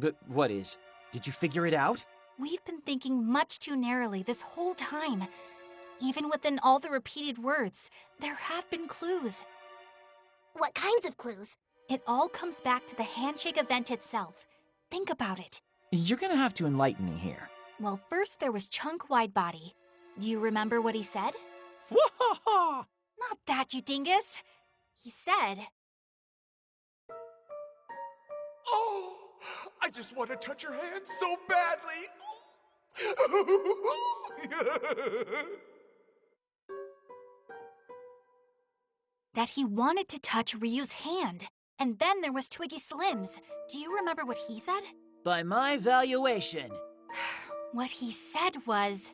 But what is? Did you figure it out? We've been thinking much too narrowly this whole time. Even within all the repeated words, there have been clues. What kinds of clues? It all comes back to the handshake event itself. Think about it. You're gonna have to enlighten me here. Well, first there was Chunk Widebody. Do you remember what he said? Wahaha! Not that, you dingus. He said... Oh, I just want to touch your hand so badly. that he wanted to touch Ryu's hand. And then there was Twiggy Slims. Do you remember what he said? By my valuation. What he said was...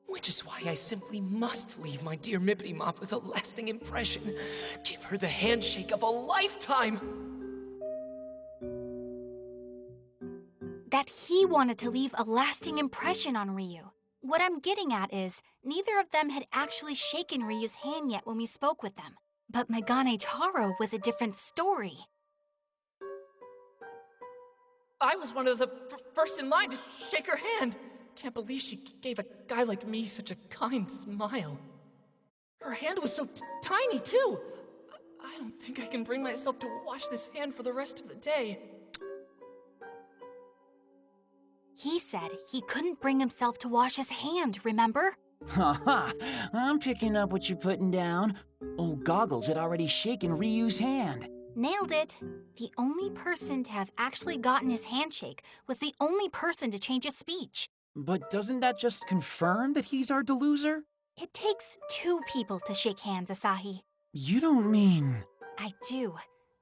Which is why I simply must leave my dear Mippity Mop with a lasting impression. Give her the handshake of a lifetime! That he wanted to leave a lasting impression on Ryu. What I'm getting at is, neither of them had actually shaken Ryu's hand yet when we spoke with them. But Megane Taro was a different story. I was one of the first in line to shake her hand. Can't believe she gave a guy like me such a kind smile. Her hand was so tiny, too. I don't think I can bring myself to wash this hand for the rest of the day. He said he couldn't bring himself to wash his hand, remember? Haha, I'm picking up what you're putting down. Old Goggles had already shaken Ryu's hand. Nailed it. The only person to have actually gotten his handshake was the only person to change his speech. But doesn't that just confirm that he's our deluser? It takes two people to shake hands, Asahi. You don't mean... I do.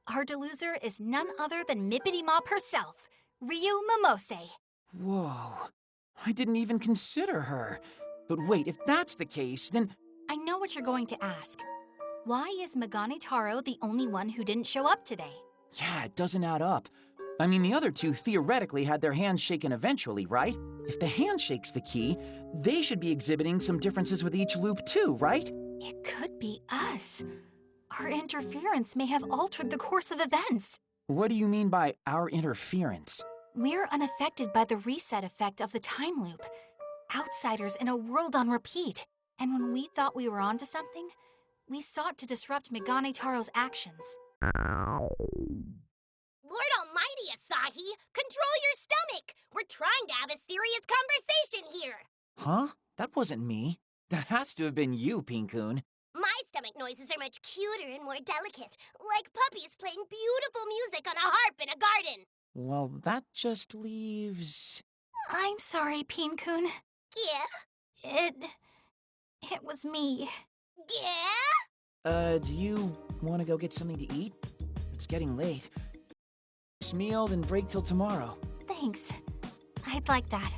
Our deluser is none other than Mippity Mop herself, Ryu Momose. Whoa. I didn't even consider her. But wait, if that's the case, then... I know what you're going to ask. Why is Megane Taro the only one who didn't show up today? Yeah, it doesn't add up. I mean, the other two theoretically had their hands shaken eventually, right? If the handshake's the key, they should be exhibiting some differences with each loop too, right? It could be us. Our interference may have altered the course of events. What do you mean by our interference? We're unaffected by the reset effect of the time loop. Outsiders in a world on repeat. And when we thought we were onto something, we sought to disrupt Megane Taro's actions. Lord Almighty, Asahi! Control your stomach! We're trying to have a serious conversation here! Huh? That wasn't me. That has to have been you, Pinkun. My stomach noises are much cuter and more delicate, like puppies playing beautiful music on a harp in a garden. Well, that just leaves... I'm sorry, Pinkun. Yeah? It was me. Yeah? Do you want to go get something to eat? It's getting late. This meal, then break till tomorrow. Thanks. I'd like that.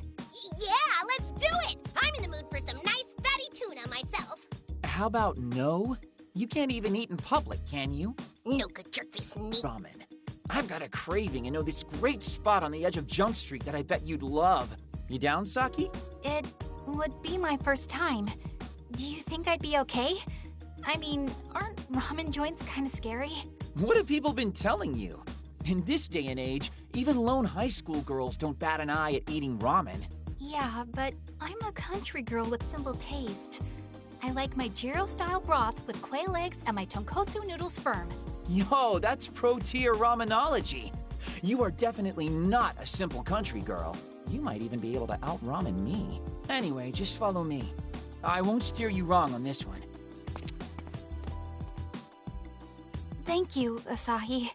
Yeah, let's do it! I'm in the mood for some nice fatty tuna myself. How about no? You can't even eat in public, can you? No good jerkface neat. Ramen. I've got a craving and know this great spot on the edge of Junk Street that I bet you'd love. You down, Saki? It would be my first time. Do you think I'd be okay? I mean, aren't ramen joints kind of scary? What have people been telling you? In this day and age, even lone high school girls don't bat an eye at eating ramen. Yeah, but I'm a country girl with simple taste. I like my gyro-style broth with quail eggs and my tonkotsu noodles firm. Yo, that's pro-tier ramenology. You are definitely not a simple country girl. You might even be able to out-ramen me. Anyway, just follow me. I won't steer you wrong on this one. Thank you, Asahi.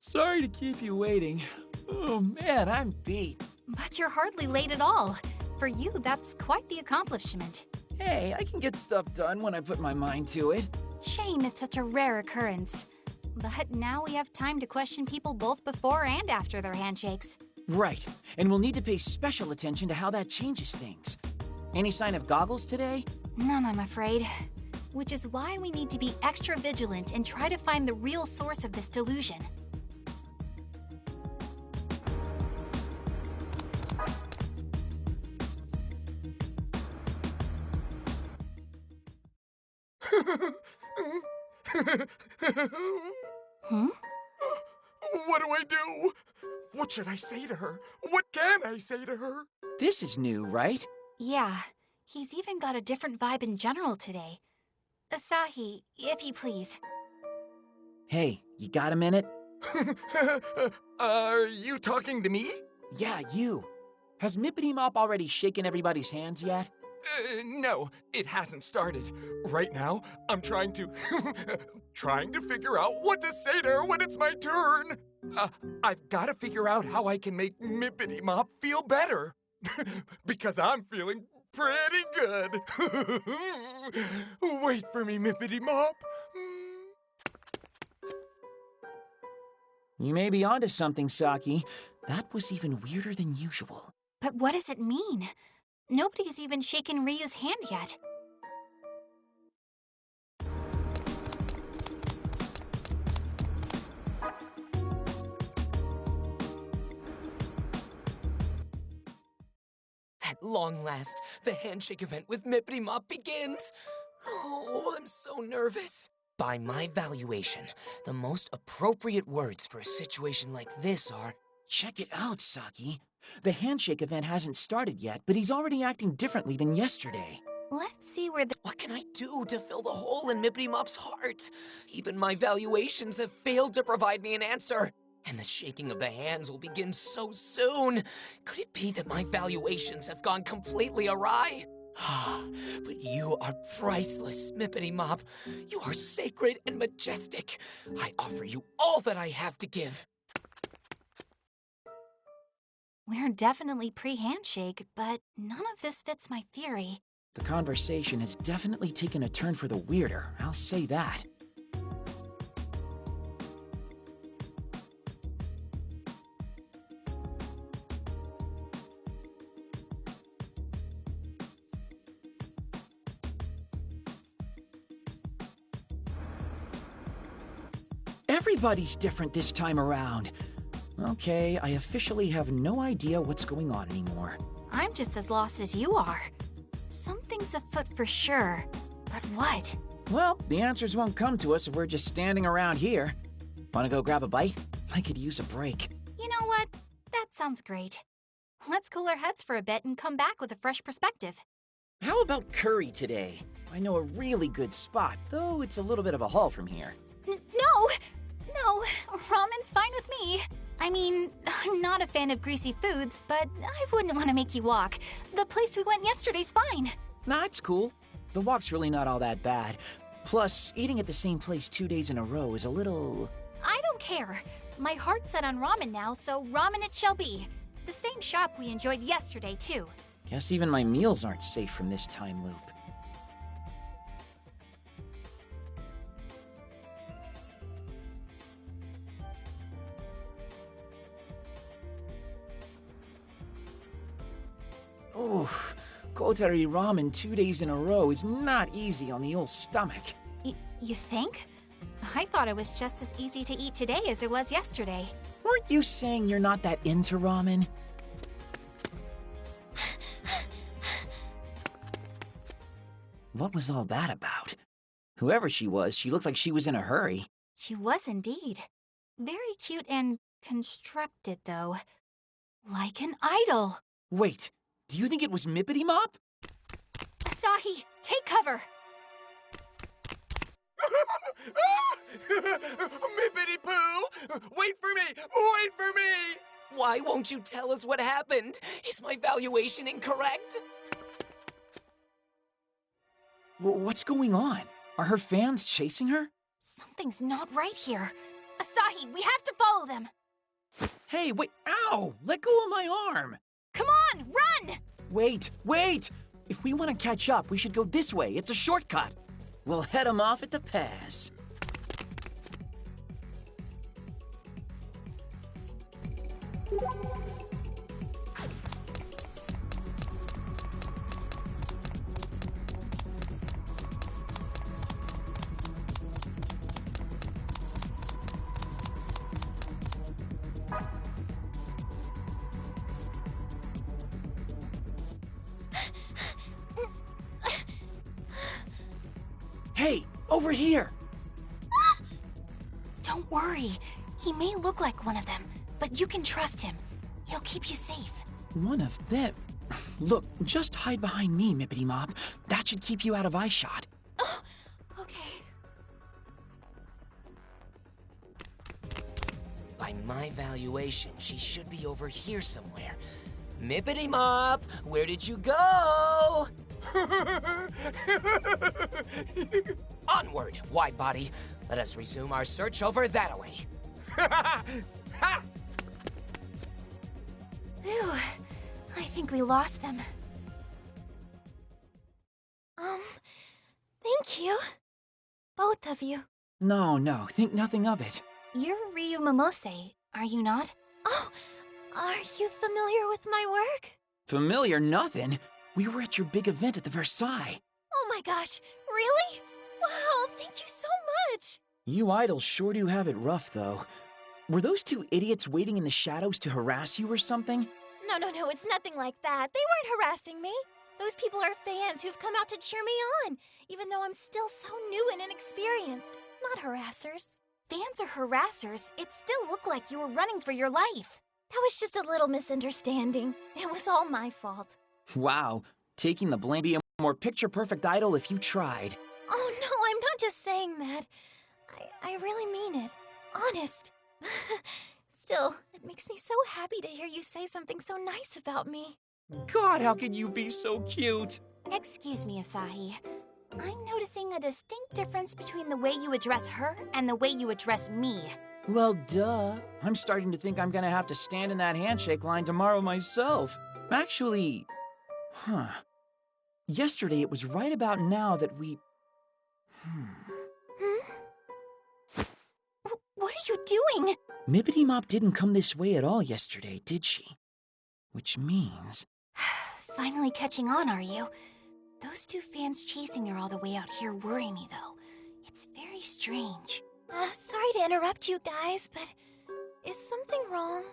Sorry to keep you waiting. Oh man, I'm beat. But you're hardly late at all. For you, that's quite the accomplishment. Hey, I can get stuff done when I put my mind to it. Shame it's such a rare occurrence. But now we have time to question people both before and after their handshakes. Right, and we'll need to pay special attention to how that changes things. Any sign of Goggles today? None, I'm afraid. which is why we need to be extra vigilant and try to find the real source of this delusion. Hmm? What do I do? What should I say to her? What can I say to her? This is new, right? Yeah, he's even got a different vibe in general today. Asahi, if you please. Hey, you got a minute? Are you talking to me? Yeah, you. Has Mippity Mop already shaken everybody's hands yet? No, it hasn't started. Right now, I'm trying to figure out what to say to her when it's my turn. I've got to figure out how I can make Mippity Mop feel better. Because I'm feeling pretty good. Wait for me, Mippity Mop. You may be onto something, Saki. That was even weirder than usual. But what does it mean? Nobody's even shaken Ryu's hand yet. At long last, the handshake event with Mippity Mop begins. Oh, I'm so nervous. By my valuation, the most appropriate words for a situation like this are... Check it out, Saki. The handshake event hasn't started yet, but he's already acting differently than yesterday. Let's see where the... What can I do to fill the hole in Mippity Mop's heart? Even my valuations have failed to provide me an answer. And the shaking of the hands will begin so soon. Could it be that my valuations have gone completely awry? But you are priceless, Mippity Mop. You are sacred and majestic. I offer you all that I have to give. We're definitely pre-handshake, but none of this fits my theory. The conversation has definitely taken a turn for the weirder, I'll say that. Everybody's different this time around. Okay, I officially have no idea what's going on anymore. I'm just as lost as you are. Something's afoot for sure, but what? Well, the answers won't come to us if we're just standing around here. Wanna go grab a bite? I could use a break. You know what? That sounds great. Let's cool our heads for a bit and come back with a fresh perspective. How about curry today? I know a really good spot, though it's a little bit of a haul from here. No, ramen's fine with me. I mean, I'm not a fan of greasy foods, but I wouldn't want to make you walk. The place we went yesterday's fine. Nah, it's cool. The walk's really not all that bad. Plus, eating at the same place 2 days in a row is a little... I don't care. My heart's set on ramen now, so ramen it shall be. The same shop we enjoyed yesterday, too. Guess even my meals aren't safe from this time loop. Oh, Kotari ramen 2 days in a row is not easy on the old stomach. You think? I thought it was just as easy to eat today as it was yesterday. Weren't you saying you're not that into ramen? What was all that about? Whoever she was, she looked like she was in a hurry. She was indeed. Very cute and constructed, though. Like an idol. Wait, do you think it was Mippity Mop? Asahi, take cover! Mippity Poo! Wait for me! Wait for me! Why won't you tell us what happened? Is my valuation incorrect? What's going on? Are her fans chasing her? Something's not right here. Asahi, we have to follow them. Hey, wait, ow! Let go of my arm! Come on, run! Wait! If we want to catch up, we should go this way. It's a shortcut. We'll head them off at the pass. Over here! Don't worry. He may look like one of them, but you can trust him. He'll keep you safe. One of them? Look, just hide behind me, Mippity Mop. That should keep you out of eyeshot. Oh, okay. By my valuation, she should be over here somewhere. Mippity Mop, where did you go? Onward, wide body. Let us resume our search over that way. Phew. I think we lost them. Thank you. Both of you. No, think nothing of it. You're Ryu Momose, are you not? Oh, are you familiar with my work? Familiar nothing. We were at your big event at the Versailles. Oh my gosh, really? Wow, thank you so much. You idols sure do have it rough, though. Were those two idiots waiting in the shadows to harass you or something? No, it's nothing like that. They weren't harassing me. Those people are fans who've come out to cheer me on, even though I'm still so new and inexperienced. Not harassers. Fans or harassers, it still looked like you were running for your life. That was just a little misunderstanding. It was all my fault. Wow, taking the blame. Be a more picture-perfect idol if you tried. Oh no, I'm not just saying that. I really mean it. Honest. Still, it makes me so happy to hear you say something so nice about me. God, how can you be so cute? Excuse me, Asahi. I'm noticing a distinct difference between the way you address her and the way you address me. Well, duh. I'm starting to think I'm gonna have to stand in that handshake line tomorrow myself. Actually, yesterday it was right about now that we... What are you doing? Mippity Mop didn't come this way at all yesterday, did she? Which means... Finally catching on, are you? Those two fans chasing her all the way out here worry me, though. It's very strange. Sorry to interrupt you guys, but is something wrong?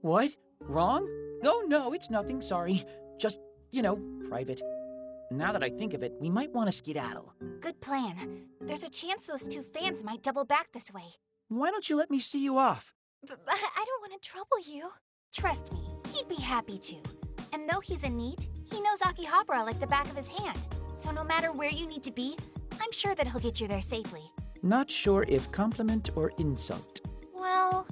What? Wrong? No, it's nothing, sorry. Just, private. Now that I think of it, we might want to skedaddle. Good plan. There's a chance those two fans might double back this way. Why don't you let me see you off? But I don't want to trouble you. Trust me, he'd be happy to. And though he's a NEET, he knows Akihabara like the back of his hand. So no matter where you need to be, I'm sure that he'll get you there safely. Not sure if compliment or insult. Well,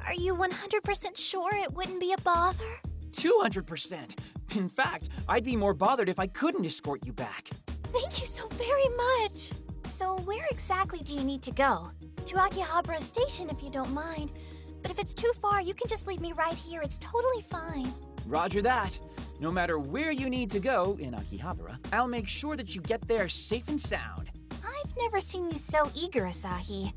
are you 100% sure it wouldn't be a bother? 200%. In fact, I'd be more bothered if I couldn't escort you back. Thank you so very much. So where exactly do you need to go? To Akihabara Station if you don't mind. But if it's too far, you can just leave me right here. It's totally fine. Roger that. No matter where you need to go in Akihabara, I'll make sure that you get there safe and sound. I've never seen you so eager, Asahi.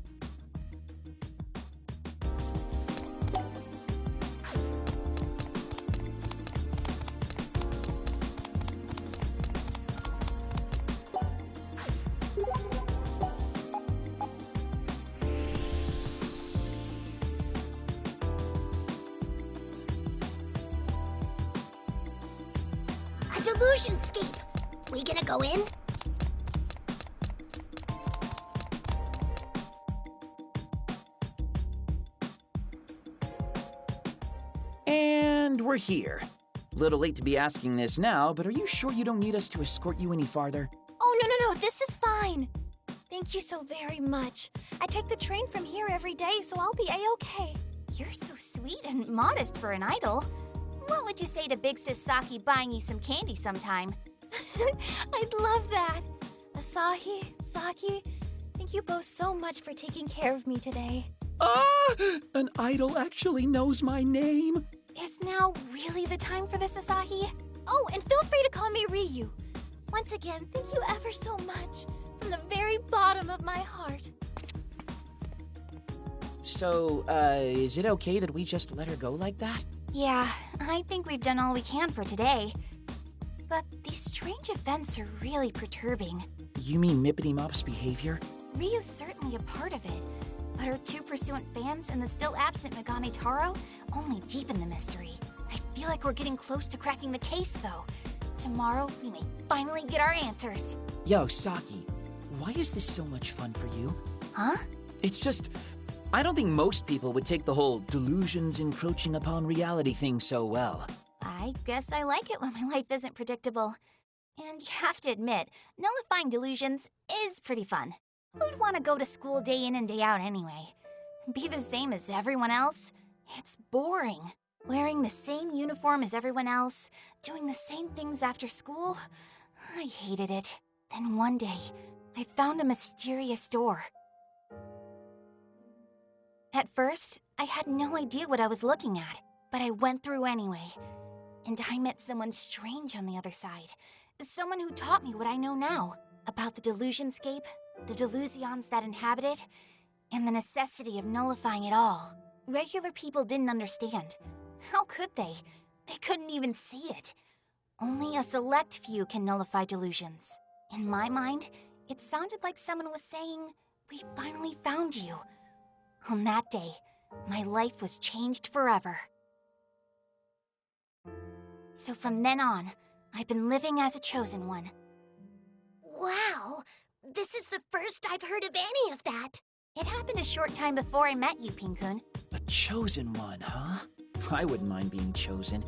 A delusion scape. We gonna go in? And we're here. Little late to be asking this now, but are you sure you don't need us to escort you any farther? Oh, no, this is fine. Thank you so very much. I take the train from here every day, so I'll be a-okay. You're so sweet and modest for an idol. What would you say to Big Sis Saki buying you some candy sometime? I'd love that. Asahi, Saki, thank you both so much for taking care of me today. Ah! An idol actually knows my name. Is now really the time for this, Asahi? Oh, and feel free to call me Ryu. Once again, thank you ever so much. From the very bottom of my heart. So, is it okay that we just let her go like that? Yeah, I think we've done all we can for today. But these strange events are really perturbing. You mean Mippity Mop's behavior? Ryu's certainly a part of it, but her two pursuant fans and the still absent Megane Taro only deepen the mystery. I feel like we're getting close to cracking the case, though. Tomorrow, we may finally get our answers. Yo, Saki, why is this so much fun for you? Huh? It's just, I don't think most people would take the whole delusions encroaching upon reality thing so well. I guess I like it when my life isn't predictable. And you have to admit, nullifying delusions is pretty fun. Who'd want to go to school day in and day out anyway? Be the same as everyone else? It's boring. Wearing the same uniform as everyone else, doing the same things after school? I hated it. Then one day, I found a mysterious door. At first, I had no idea what I was looking at, but I went through anyway. And I met someone strange on the other side. Someone who taught me what I know now about the delusionscape, the delusions that inhabit it, and the necessity of nullifying it all. Regular people didn't understand. How could they? They couldn't even see it. Only a select few can nullify delusions. In my mind, it sounded like someone was saying, "We finally found you." On that day, my life was changed forever. So from then on, I've been living as a chosen one. Wow, this is the first I've heard of any of that. It happened a short time before I met you, Pin-kun. A chosen one, huh? I wouldn't mind being chosen.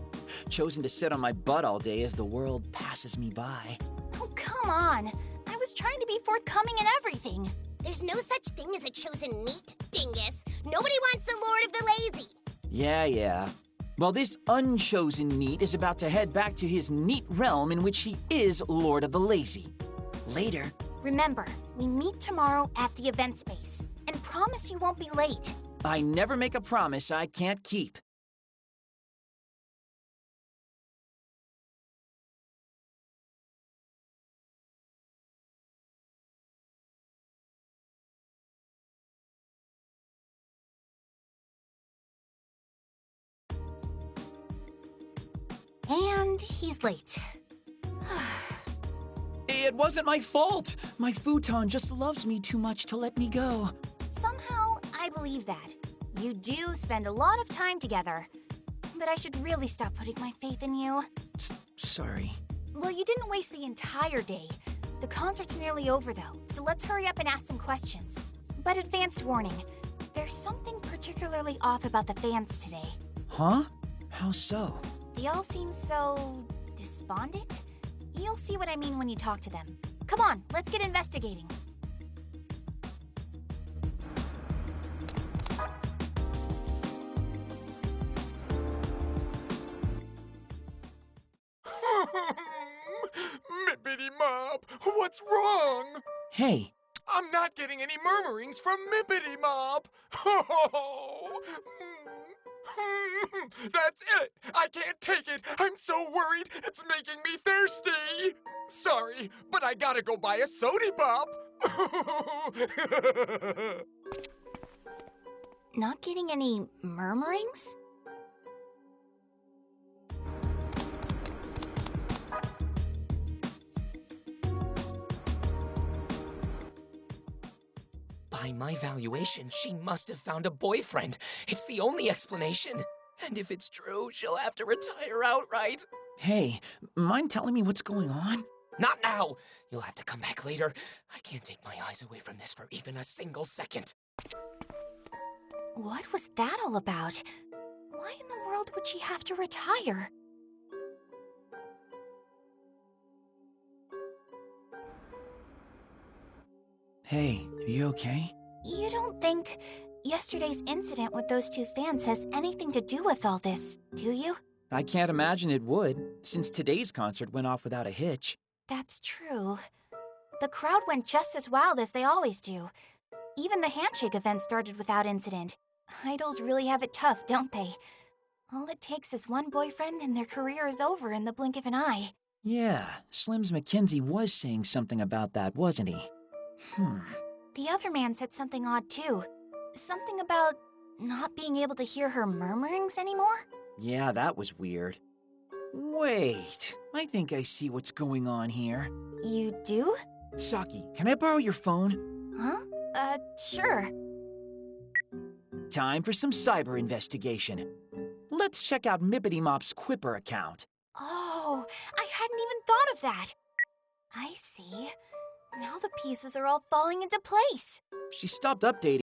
Chosen to sit on my butt all day as the world passes me by. Oh, come on. I was trying to be forthcoming in everything. There's no such thing as a chosen meat, dingus. Nobody wants the Lord of the Lazy. Yeah. Well, this unchosen neat is about to head back to his neat realm in which he is Lord of the Lazy. Later. Remember, we meet tomorrow at the event space. And promise you won't be late. I never make a promise I can't keep. And he's late. It wasn't my fault. My futon just loves me too much to let me go. Somehow, I believe that. You do spend a lot of time together. But I should really stop putting my faith in you. Sorry. Well, you didn't waste the entire day. The concert's nearly over, though, so let's hurry up and ask some questions. But advanced warning, there's something particularly off about the fans today. Huh? How so? They all seem so despondent? You'll see what I mean when you talk to them. Come on, let's get investigating. Mippity Mop, what's wrong? Hey. I'm not getting any murmurings from Mippity Mop. That's it! I can't take it! I'm so worried! It's making me thirsty! Sorry, but I gotta go buy a sody pop! Not getting any murmurings? By my valuation, she must have found a boyfriend. It's the only explanation. And if it's true, she'll have to retire outright. Hey, mind telling me what's going on? Not now! You'll have to come back later. I can't take my eyes away from this for even a single second. What was that all about? Why in the world would she have to retire? Hey, are you okay? You don't think yesterday's incident with those two fans has anything to do with all this, do you? I can't imagine it would, since today's concert went off without a hitch. That's true. The crowd went just as wild as they always do. Even the handshake event started without incident. Idols really have it tough, don't they? All it takes is one boyfriend and their career is over in the blink of an eye. Yeah, Slim's Mackenzie was saying something about that, wasn't he? The other man said something odd too. Something about not being able to hear her murmurings anymore? Yeah, that was weird. Wait, I think I see what's going on here. You do? Saki, can I borrow your phone? Huh? Sure. Time for some cyber investigation. Let's check out Mippity Mop's Quipper account. Oh, I hadn't even thought of that. I see. Now the pieces are all falling into place. She stopped updating,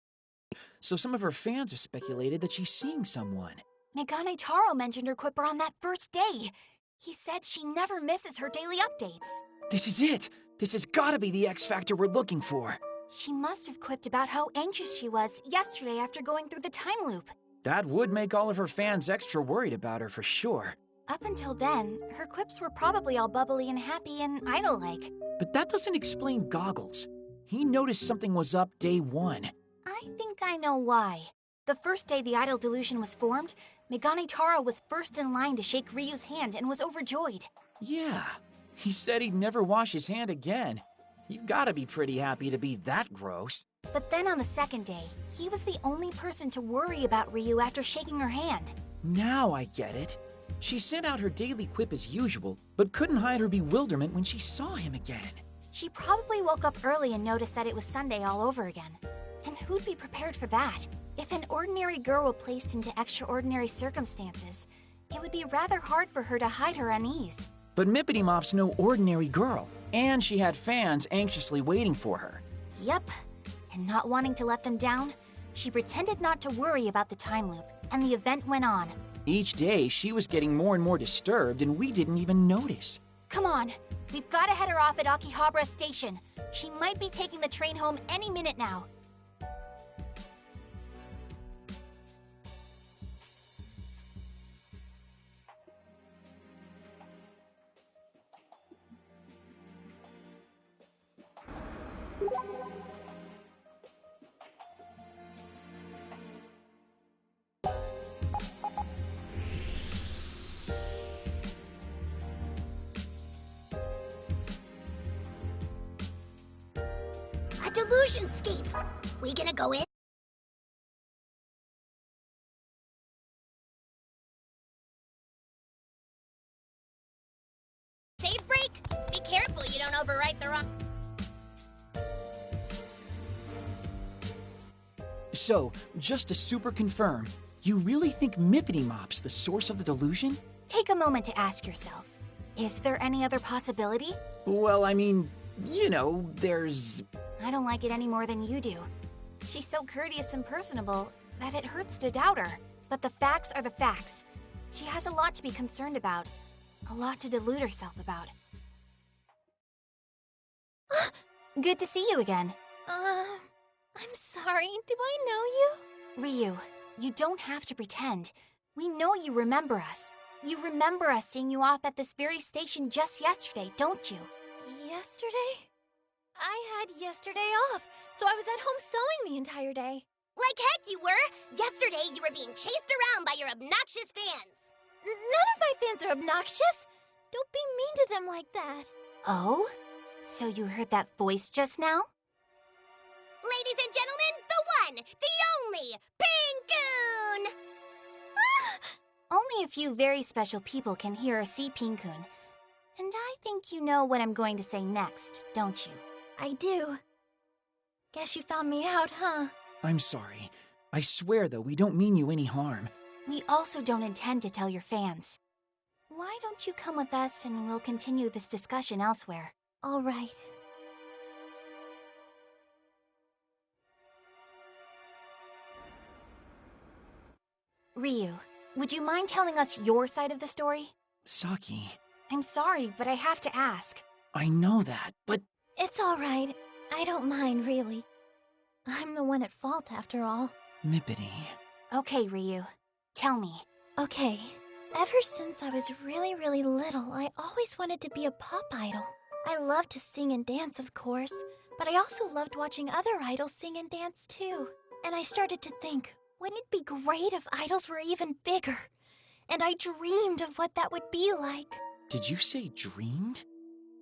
so some of her fans have speculated that she's seeing someone. Megane Taro mentioned her quipper on that first day. He said she never misses her daily updates. This is it! This has gotta be the X Factor we're looking for. She must have quipped about how anxious she was yesterday after going through the time loop. That would make all of her fans extra worried about her for sure. Up until then, her quips were probably all bubbly and happy and idol-like. But that doesn't explain Goggles. He noticed something was up day one. I think I know why. The first day the idol delusion was formed, Megane Taro was first in line to shake Ryu's hand and was overjoyed. Yeah, he said he'd never wash his hand again. You've gotta be pretty happy to be that gross. But then on the second day, he was the only person to worry about Ryu after shaking her hand. Now I get it. She sent out her daily quip as usual, but couldn't hide her bewilderment when she saw him again. She probably woke up early and noticed that it was Sunday all over again. And who'd be prepared for that? If an ordinary girl were placed into extraordinary circumstances, it would be rather hard for her to hide her unease. But Mippity Mop's no ordinary girl, and she had fans anxiously waiting for her. Yep, and not wanting to let them down, she pretended not to worry about the time loop, and the event went on. Each day, she was getting more and more disturbed, and we didn't even notice. Come on, we've got to head her off at Akihabara Station. She might be taking the train home any minute now. A delusionscape. We gonna go in? Save break? Be careful you don't overwrite the wrong... So, just to super confirm, you really think Mippity Mop's the source of the delusion? Take a moment to ask yourself, is there any other possibility? Well, I mean, you know, there's... I don't like it any more than you do. She's so courteous and personable that it hurts to doubt her. But the facts are the facts. She has a lot to be concerned about. A lot to delude herself about. Good to see you again. I'm sorry. Do I know you? Ryu, you don't have to pretend. We know you remember us. You remember us seeing you off at this very station just yesterday, don't you? Yesterday? I had yesterday off, so I was at home sewing the entire day. Like heck you were! Yesterday you were being chased around by your obnoxious fans. None of my fans are obnoxious. Don't be mean to them like that. Oh? So you heard that voice just now? Ladies and gentlemen, the one, the only, Pinkoon! Only a few very special people can hear or see Pinkoon. And I think you know what I'm going to say next, don't you? I do. Guess you found me out, huh? I'm sorry. I swear, though, we don't mean you any harm. We also don't intend to tell your fans. Why don't you come with us and we'll continue this discussion elsewhere? All right. Ryu, would you mind telling us your side of the story? Saki, I'm sorry, but I have to ask. I know that, but... It's all right. I don't mind, really. I'm the one at fault, after all. Mippity... Okay, Ryu. Tell me. Okay. Ever since I was really, really little, I always wanted to be a pop idol. I loved to sing and dance, of course, but I also loved watching other idols sing and dance, too. And I started to think, wouldn't it be great if idols were even bigger? And I dreamed of what that would be like. Did you say dreamed?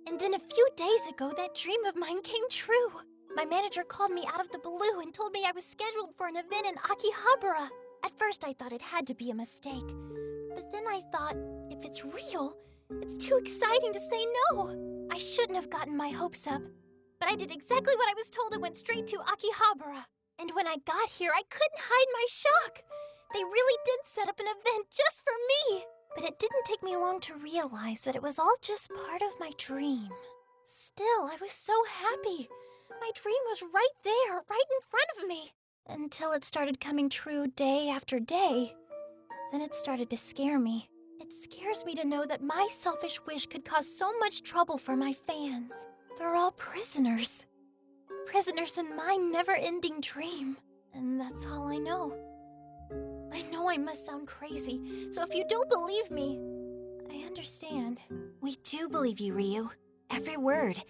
And then a few days ago, that dream of mine came true. My manager called me out of the blue and told me I was scheduled for an event in Akihabara. At first, I thought it had to be a mistake. But then I thought, if it's real, it's too exciting to say no. I shouldn't have gotten my hopes up. But I did exactly what I was told and went straight to Akihabara. And when I got here, I couldn't hide my shock. They really did set up an event just for me. But it didn't take me long to realize that it was all just part of my dream. Still, I was so happy. My dream was right there, right in front of me. Until it started coming true day after day. Then it started to scare me. It scares me to know that my selfish wish could cause so much trouble for my fans. They're all prisoners. Prisoners in my never-ending dream. And that's all I know. I know I must sound crazy, so if you don't believe me, I understand. We do believe you, Ryu. Every word.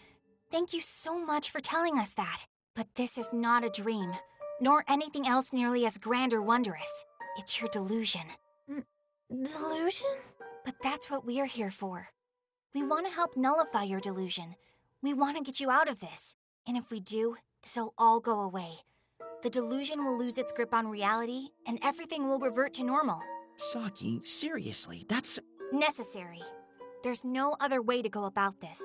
Thank you so much for telling us that. But this is not a dream, nor anything else nearly as grand or wondrous. It's your delusion. Delusion? But that's what we're here for. We want to help nullify your delusion. We want to get you out of this. And if we do, this'll all go away. The delusion will lose its grip on reality, and everything will revert to normal. Saki, seriously, that's... Necessary. There's no other way to go about this.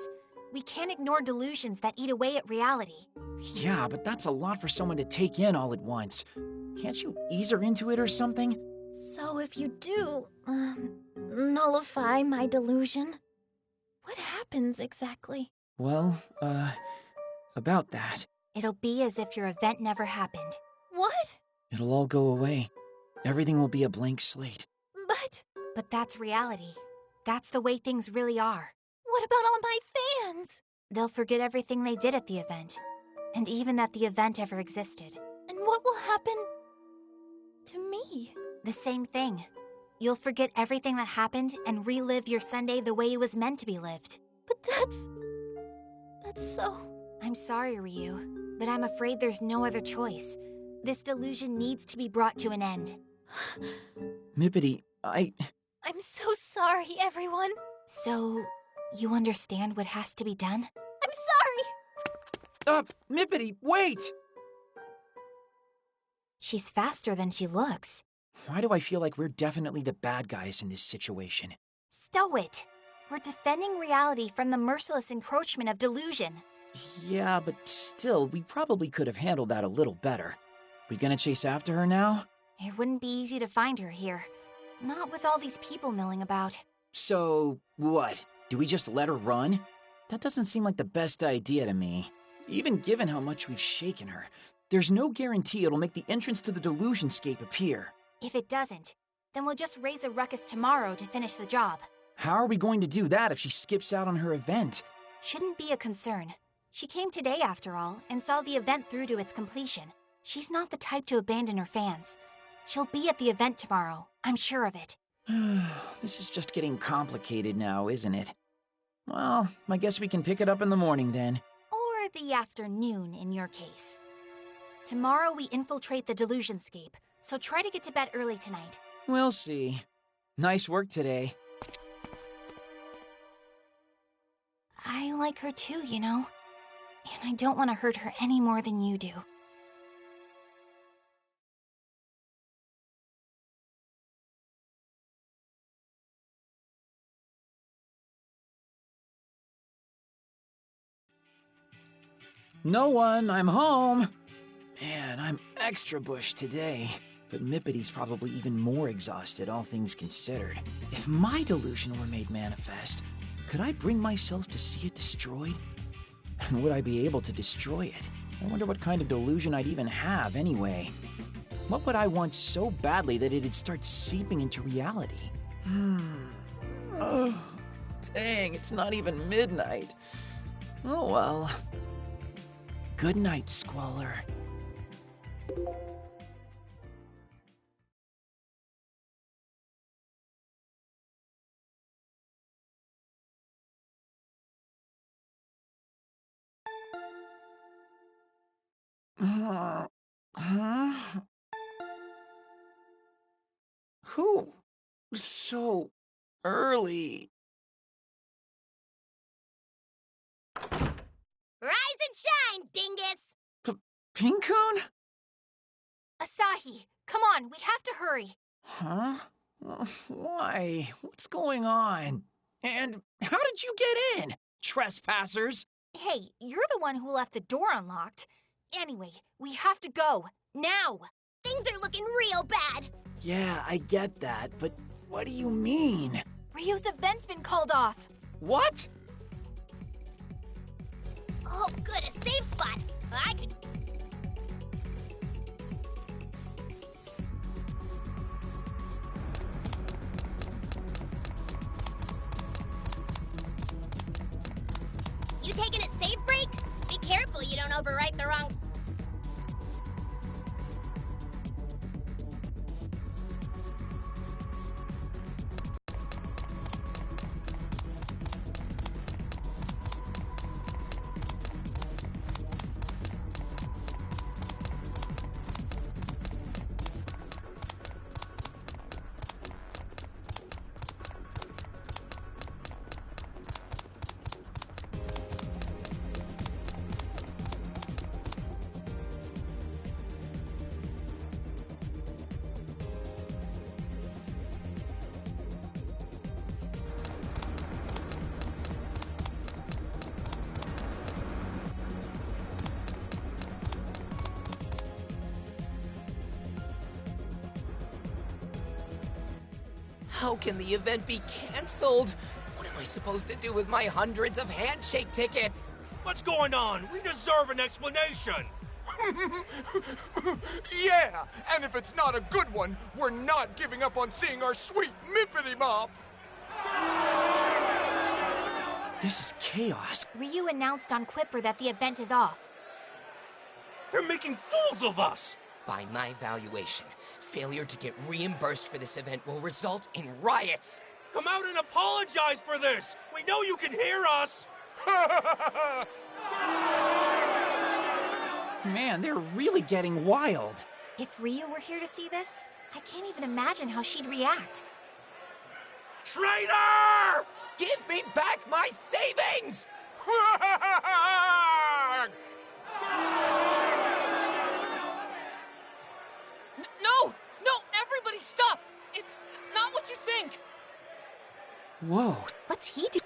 We can't ignore delusions that eat away at reality. Yeah, but that's a lot for someone to take in all at once. Can't you ease her into it or something? So if you do, nullify my delusion, what happens exactly? Well, about that. It'll be as if your event never happened. What? It'll all go away. Everything will be a blank slate. But that's reality. That's the way things really are. What about all my fans? They'll forget everything they did at the event, and even that the event ever existed. And what will happen to me? The same thing. You'll forget everything that happened and relive your Sunday the way it was meant to be lived. But that's so... I'm sorry, Ryu, but I'm afraid there's no other choice. This delusion needs to be brought to an end. Mippity, I'm so sorry, everyone. So, you understand what has to be done? I'm sorry! Mippity, wait! She's faster than she looks. Why do I feel like we're definitely the bad guys in this situation? Stow it! We're defending reality from the merciless encroachment of delusion. Yeah, but still, we probably could have handled that a little better. We gonna chase after her now? It wouldn't be easy to find her here. Not with all these people milling about. So, what? Do we just let her run? That doesn't seem like the best idea to me. Even given how much we've shaken her, there's no guarantee it'll make the entrance to the Delusionscape appear. If it doesn't, then we'll just raise a ruckus tomorrow to finish the job. How are we going to do that if she skips out on her event? Shouldn't be a concern. She came today after all, and saw the event through to its completion. She's not the type to abandon her fans. She'll be at the event tomorrow, I'm sure of it. This is just getting complicated now, isn't it? Well, I guess we can pick it up in the morning then. Or the afternoon, in your case. Tomorrow we infiltrate the Delusionscape, so try to get to bed early tonight. We'll see. Nice work today. I like her too, you know. And I don't want to hurt her any more than you do. No one, I'm home! Man, I'm extra bush today. But Mippity's probably even more exhausted, all things considered. If my delusion were made manifest, could I bring myself to see it destroyed? And would I be able to destroy it? I wonder what kind of delusion I'd even have, anyway. What would I want so badly that it'd start seeping into reality? Oh, dang, it's not even midnight. Oh well. Good night, Squalor. Who? So early. Rise and shine, dingus! Pincoon? Asahi, come on, we have to hurry. Huh? Why? What's going on? And how did you get in? Trespassers? Hey, you're the one who left the door unlocked. Anyway, we have to go. Now! Things are looking real bad! Yeah, I get that, but what do you mean? Ryu's event's been called off. What? Oh, good, a safe spot. I could... You taking a safe break? Be careful you don't overwrite the wrong... How can the event be cancelled? What am I supposed to do with my hundreds of handshake tickets? What's going on? We deserve an explanation. Yeah, and if it's not a good one, we're not giving up on seeing our sweet Mippity Mop. This is chaos. Ryu announced on Quipper that the event is off. They're making fools of us. By my valuation, failure to get reimbursed for this event will result in riots. Come out and apologize for this. We know you can hear us. Man, they're really getting wild. If Ryu were here to see this, I can't even imagine how she'd react. Traitor! Give me back my savings! No! No! Everybody stop! It's not what you think! Whoa. What's he do?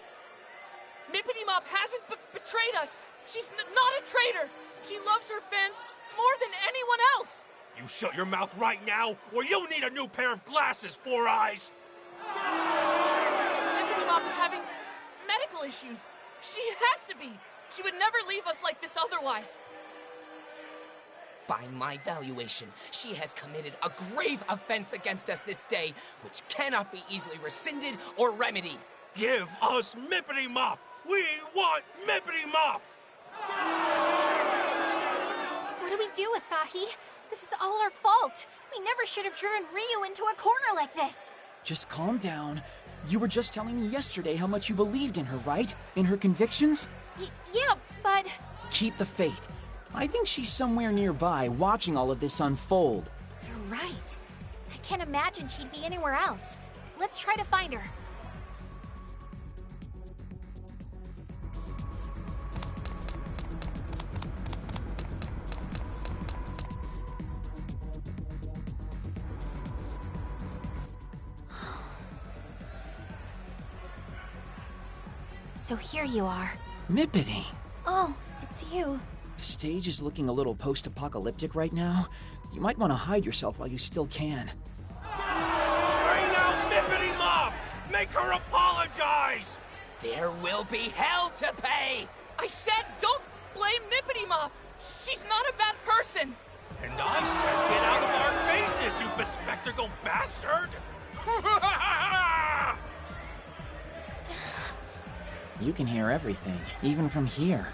Mippity Mop hasn't betrayed us! She's not a traitor! She loves her fans more than anyone else! You shut your mouth right now, or you'll need a new pair of glasses, Four Eyes! Mippity Mop is having medical issues. She has to be! She would never leave us like this otherwise. By my valuation, she has committed a grave offense against us this day, which cannot be easily rescinded or remedied. Give us Mippity Mop! We want Mippity Mop! What do we do, Asahi? This is all our fault. We never should have driven Ryu into a corner like this. Just calm down. You were just telling me yesterday how much you believed in her, right? In her convictions? Yeah, but... Keep the faith. I think she's somewhere nearby, watching all of this unfold. You're right. I can't imagine she'd be anywhere else. Let's try to find her. So here you are. Mippity. Oh, it's you. The stage is looking a little post-apocalyptic right now. You might want to hide yourself while you still can. Bring out Mippity Mop! Make her apologize! There will be hell to pay! I said don't blame Mippity Mop! She's not a bad person! And I said get out of our faces, you bespectacled bastard! You can hear everything, even from here.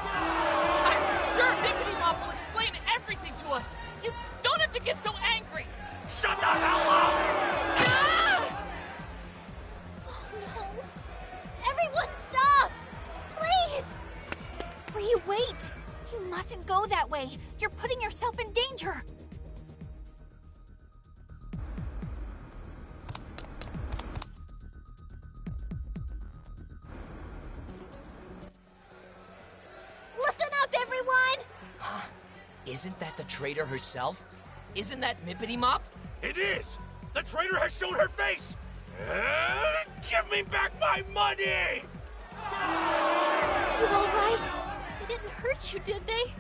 I'm sure Mippity Mop will explain everything to us! You don't have to get so angry! Shut the hell up! Ah! Oh no. Everyone stop! Please! Ryu, wait! You mustn't go that way. You're putting yourself in danger. Listen up, everyone! Huh? Isn't that the traitor herself? Isn't that Mippity Mop? It is! The traitor has shown her face! Give me back my money! You alright? They didn't hurt you, did they?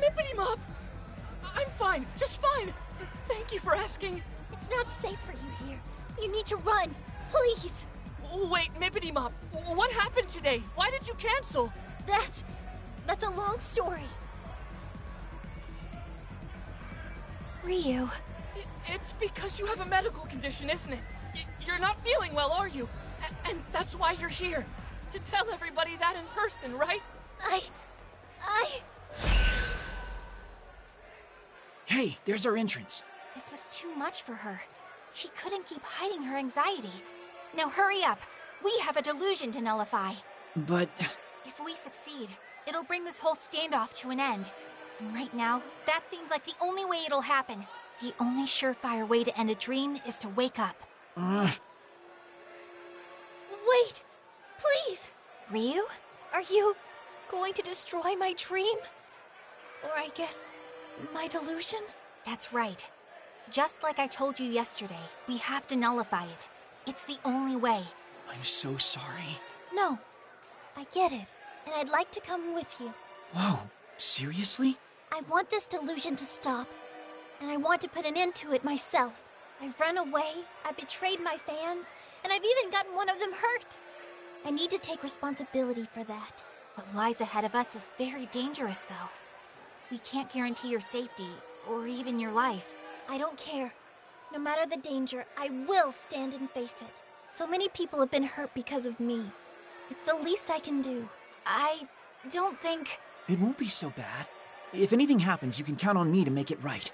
Mippity Mop! I'm fine, just fine. Thank you for asking. It's not safe for you here. You need to run. Please. Wait, Mippity Mop, what happened today? Why did you cancel? That's a long story. Ryu. It's because you have a medical condition, isn't it? You're not feeling well, are you? And that's why you're here. To tell everybody that in person, right? Hey, there's our entrance. This was too much for her. She couldn't keep hiding her anxiety. Now hurry up. We have a delusion to nullify. But... If we succeed, it'll bring this whole standoff to an end. And right now, that seems like the only way it'll happen. The only surefire way to end a dream is to wake up. Wait! Please! Ryu? Are you going to destroy my dream? Or I guess, my delusion? That's right. Just like I told you yesterday, we have to nullify it. It's the only way. I'm so sorry. No, I get it, and I'd like to come with you. Whoa, seriously? I want this delusion to stop, and I want to put an end to it myself. I've run away, I've betrayed my fans, and I've even gotten one of them hurt. I need to take responsibility for that. What lies ahead of us is very dangerous, though. We can't guarantee your safety, or even your life. I don't care. No matter the danger, I will stand and face it. So many people have been hurt because of me. It's the least I can do. I don't think... It won't be so bad. If anything happens, you can count on me to make it right.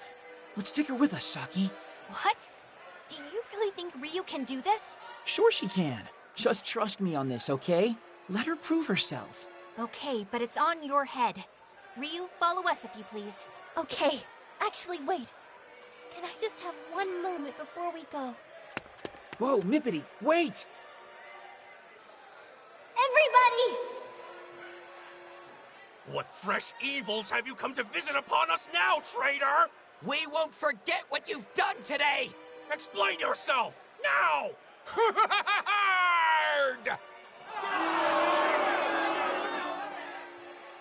Let's take her with us, Saki. What? Do you really think Ryu can do this? Sure she can. Just trust me on this, okay? Let her prove herself. Okay, but it's on your head. Ryu, follow us if you please. Okay. Actually, wait. Can I just have one moment before we go? Whoa, Mippity, wait! Everybody! What fresh evils have you come to visit upon us now, traitor? We won't forget what you've done today! Explain yourself, now!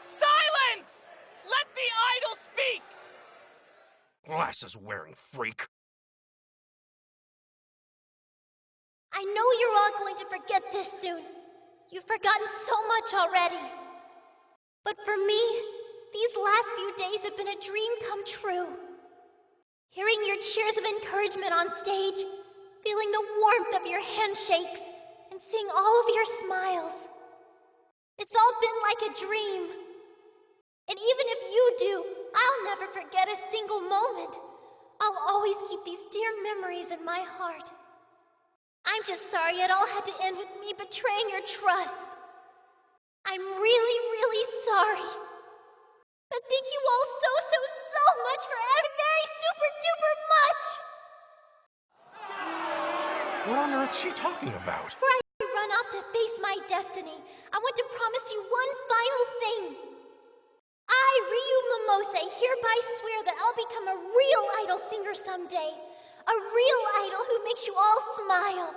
Silence! Let the idol speak! Glasses-wearing freak. I know you're all going to forget this soon. You've forgotten so much already. But for me, these last few days have been a dream come true. Hearing your cheers of encouragement on stage, feeling the warmth of your handshakes, and seeing all of your smiles. It's all been like a dream. And even if you do, I'll never forget a single moment. I'll always keep these dear memories in my heart. I'm just sorry it all had to end with me betraying your trust. I'm really, really sorry. But thank you all so much for very super duper much! What on earth is she talking about? Before I run off to face my destiny, I want to promise you one final thing. I, Ryu Momose, hereby swear that I'll become a real idol singer someday. A real idol who makes you all smile.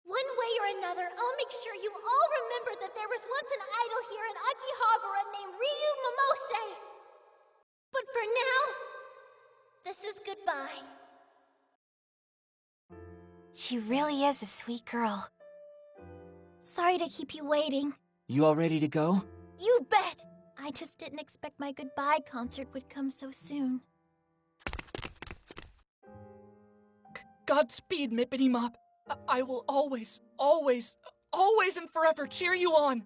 One way or another, I'll make sure you all remember that there was once an idol here in Akihabara named Ryu Momose. But for now, this is goodbye. She really is a sweet girl. Sorry to keep you waiting. You all ready to go? You bet! I just didn't expect my goodbye concert would come so soon. Godspeed, Mippity Mop. I will always and forever cheer you on.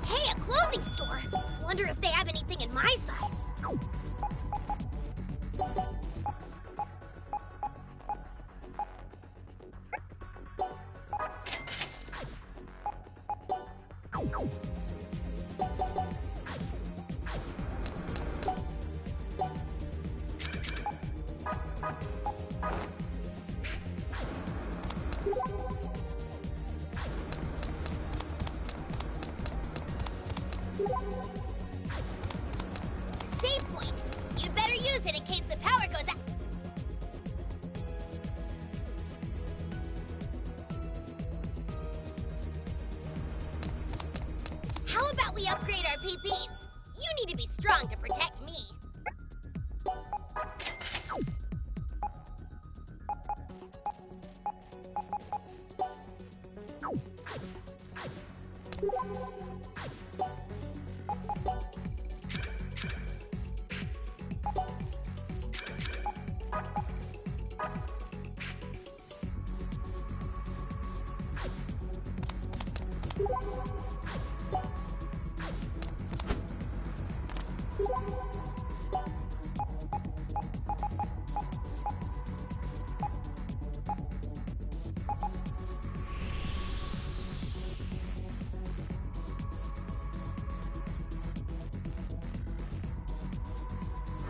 Hey, a clothing store! Wonder if they have anything in my size. we upgrade our PPs? You need to be strong to protect me.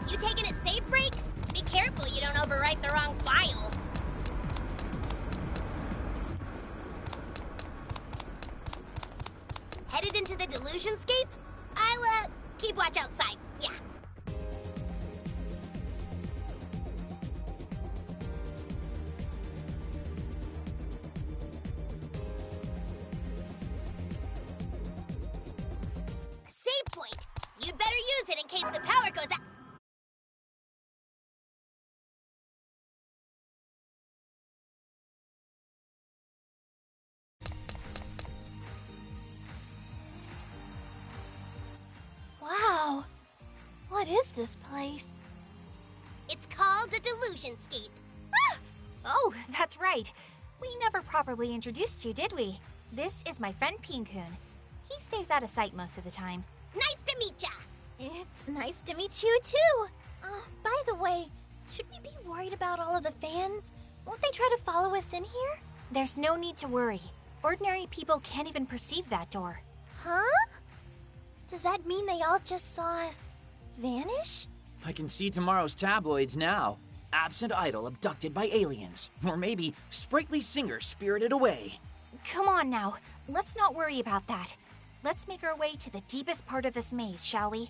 You taking a safe break? Be careful you don't overwrite the wrong file. Headed into the Delusionscape? I'll, keep watch outside. Yeah. Save point! You'd better use it in case the power goes out. Wow. What is this place? It's called a Delusionscape. Ah! Oh, that's right. We never properly introduced you, did we? This is my friend Peen-kun. He stays out of sight most of the time. Nice to meet ya! It's nice to meet you, too. By the way, should we be worried about all of the fans? Won't they try to follow us in here? There's no need to worry. Ordinary people can't even perceive that door. Huh? Does that mean they all just saw us vanish? I can see tomorrow's tabloids now. Absent idol abducted by aliens. Or maybe sprightly singer spirited away. Come on now. Let's not worry about that. Let's make our way to the deepest part of this maze, shall we?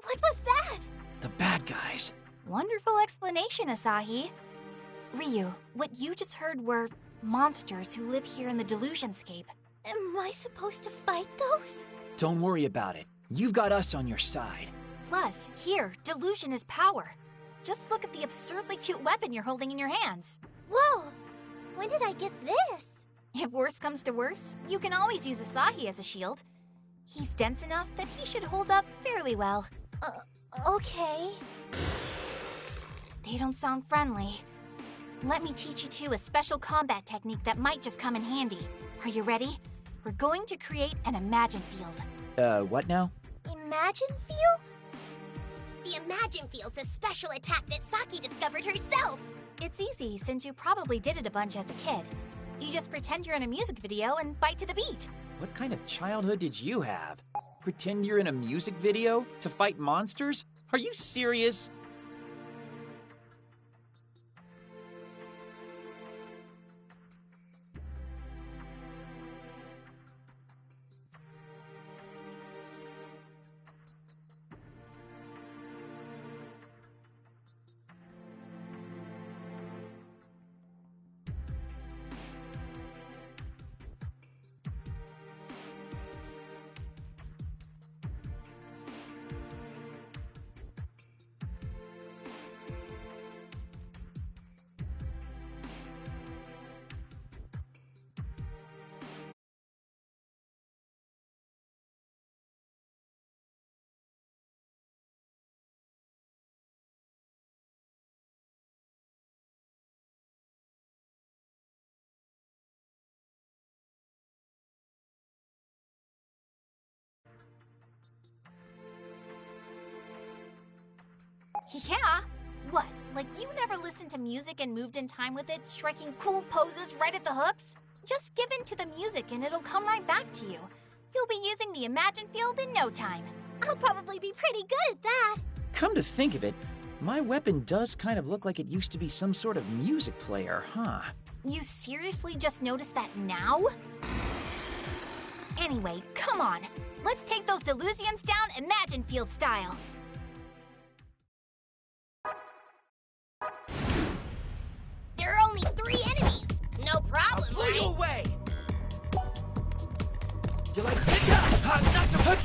What was that? The bad guys. Wonderful explanation, Asahi. Ryu, what you just heard were monsters who live here in the Delusionscape. Am I supposed to fight those? Don't worry about it. You've got us on your side. Plus, here, delusion is power. Just look at the absurdly cute weapon you're holding in your hands. Whoa! When did I get this? If worse comes to worse, you can always use Asahi as a shield. He's dense enough that he should hold up fairly well. Okay. They don't sound friendly. Let me teach you two a special combat technique that might just come in handy. Are you ready? We're going to create an Imagine Field. What now? Imagine field? The Imagine Field's a special attack that Saki discovered herself. It's easy, since you probably did it a bunch as a kid. You just pretend you're in a music video and fight to the beat. What kind of childhood did you have? Pretend you're in a music video to fight monsters? Are you serious? Yeah? What, like you never listened to music and moved in time with it, striking cool poses right at the hooks? Just give in to the music and it'll come right back to you. You'll be using the Imagine Field in no time. I'll probably be pretty good at that. Come to think of it, my weapon does kind of look like it used to be some sort of music player, huh? You seriously just noticed that now? Anyway, come on. Let's take those Delusions down Imagine Field style. problem, I'll pull you right? away. You like this? Not so hot.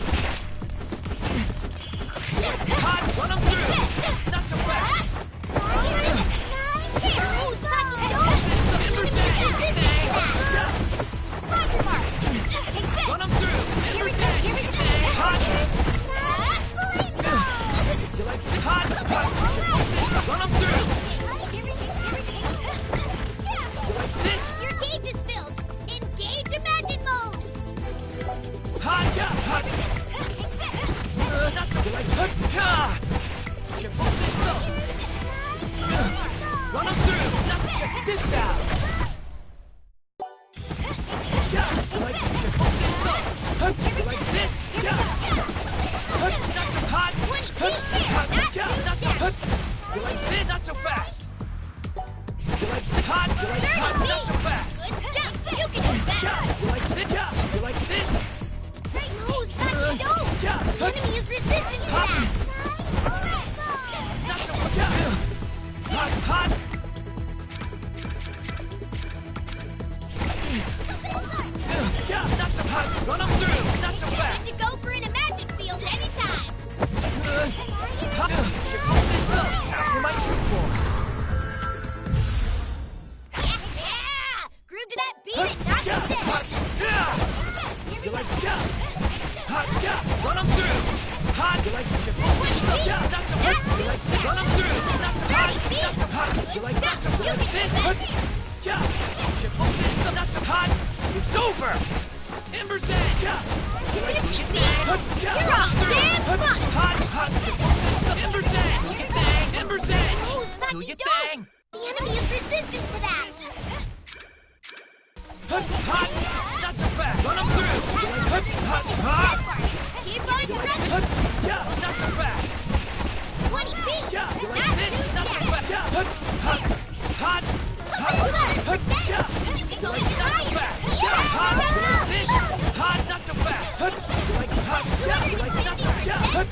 Hot, run them through. Not so fast. Run them through. Hot. You like this? Hot. Run them through. You like this? Your gauge is filled. Engage Imagine mode. Hot. Not so like Chip on this up. Run them through. Now check this out. Like chip on this up. Like this. Not so hot. You like this? Not so fast. You like this? Hot. You like hot. Not so fast. Good stuff. You can do better. You like this? You like this? No, Saki, don't. The enemy is resistant to that. Not so hot. Hot. Not so hot. Run them through. Not so fast. Good to go for an Imagine field anytime. After my true form. Yeah! Groove to that beat and knock it down. You like hot, run them through. Hot, you like chip. Not so hot. You like run them through. Not so hot. Not so hot. You like not so hot. This. Chip on this. Not so hot. It's over. Ember's edge. You like You're all damn fun. Hot. Chip on this. Ember's edge. Do your thing. Ember's edge. No, Saki, Do your don't. thing. The enemy is resistant to that. Hot. Not so fast. Run them through. Hot. Keep on pressing. Not so fast. 20 feet. You like Not this? too Not so fast. fast. Hot. You can go even higher. Hot. This. Hot. Not so fast. You like hot. You like not so fast.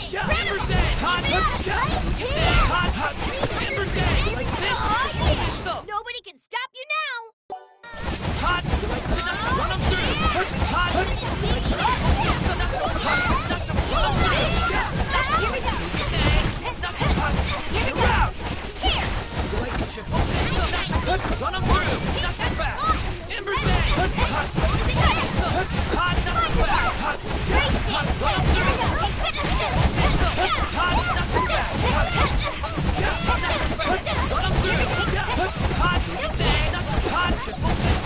Ember's edge. Hot. Hot. Ember's edge. You like this? Nobody can stop you now. Hot. You like this? Run them through. Hot. Not so hot. Not so run them through. Here we go. Not so hot. You're out. Here. You like chip on this? Run them through. Not so fast. Ember's edge. Hot. Not so fast. Hot. Run them through. Hot. Not so fast. Hot. Run them through. Hot. Not so hot. Chip on this.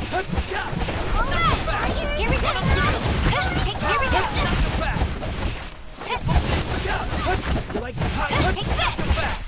Not so fast. Here we go. Run them through. Here we go. Not so fast. You like hot. Not so fast.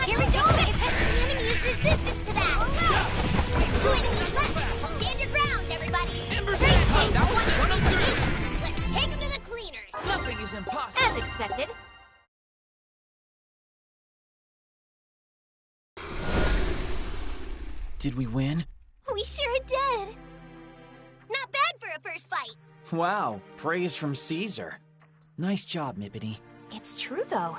Here we go. The enemy is resistant to that. Stand your ground, everybody. Let's take him to the cleaners. Nothing is impossible. As expected. Did we win? We sure did. Not bad for a first fight. Wow, praise from Caesar. Nice job, Mippity. It's true, though.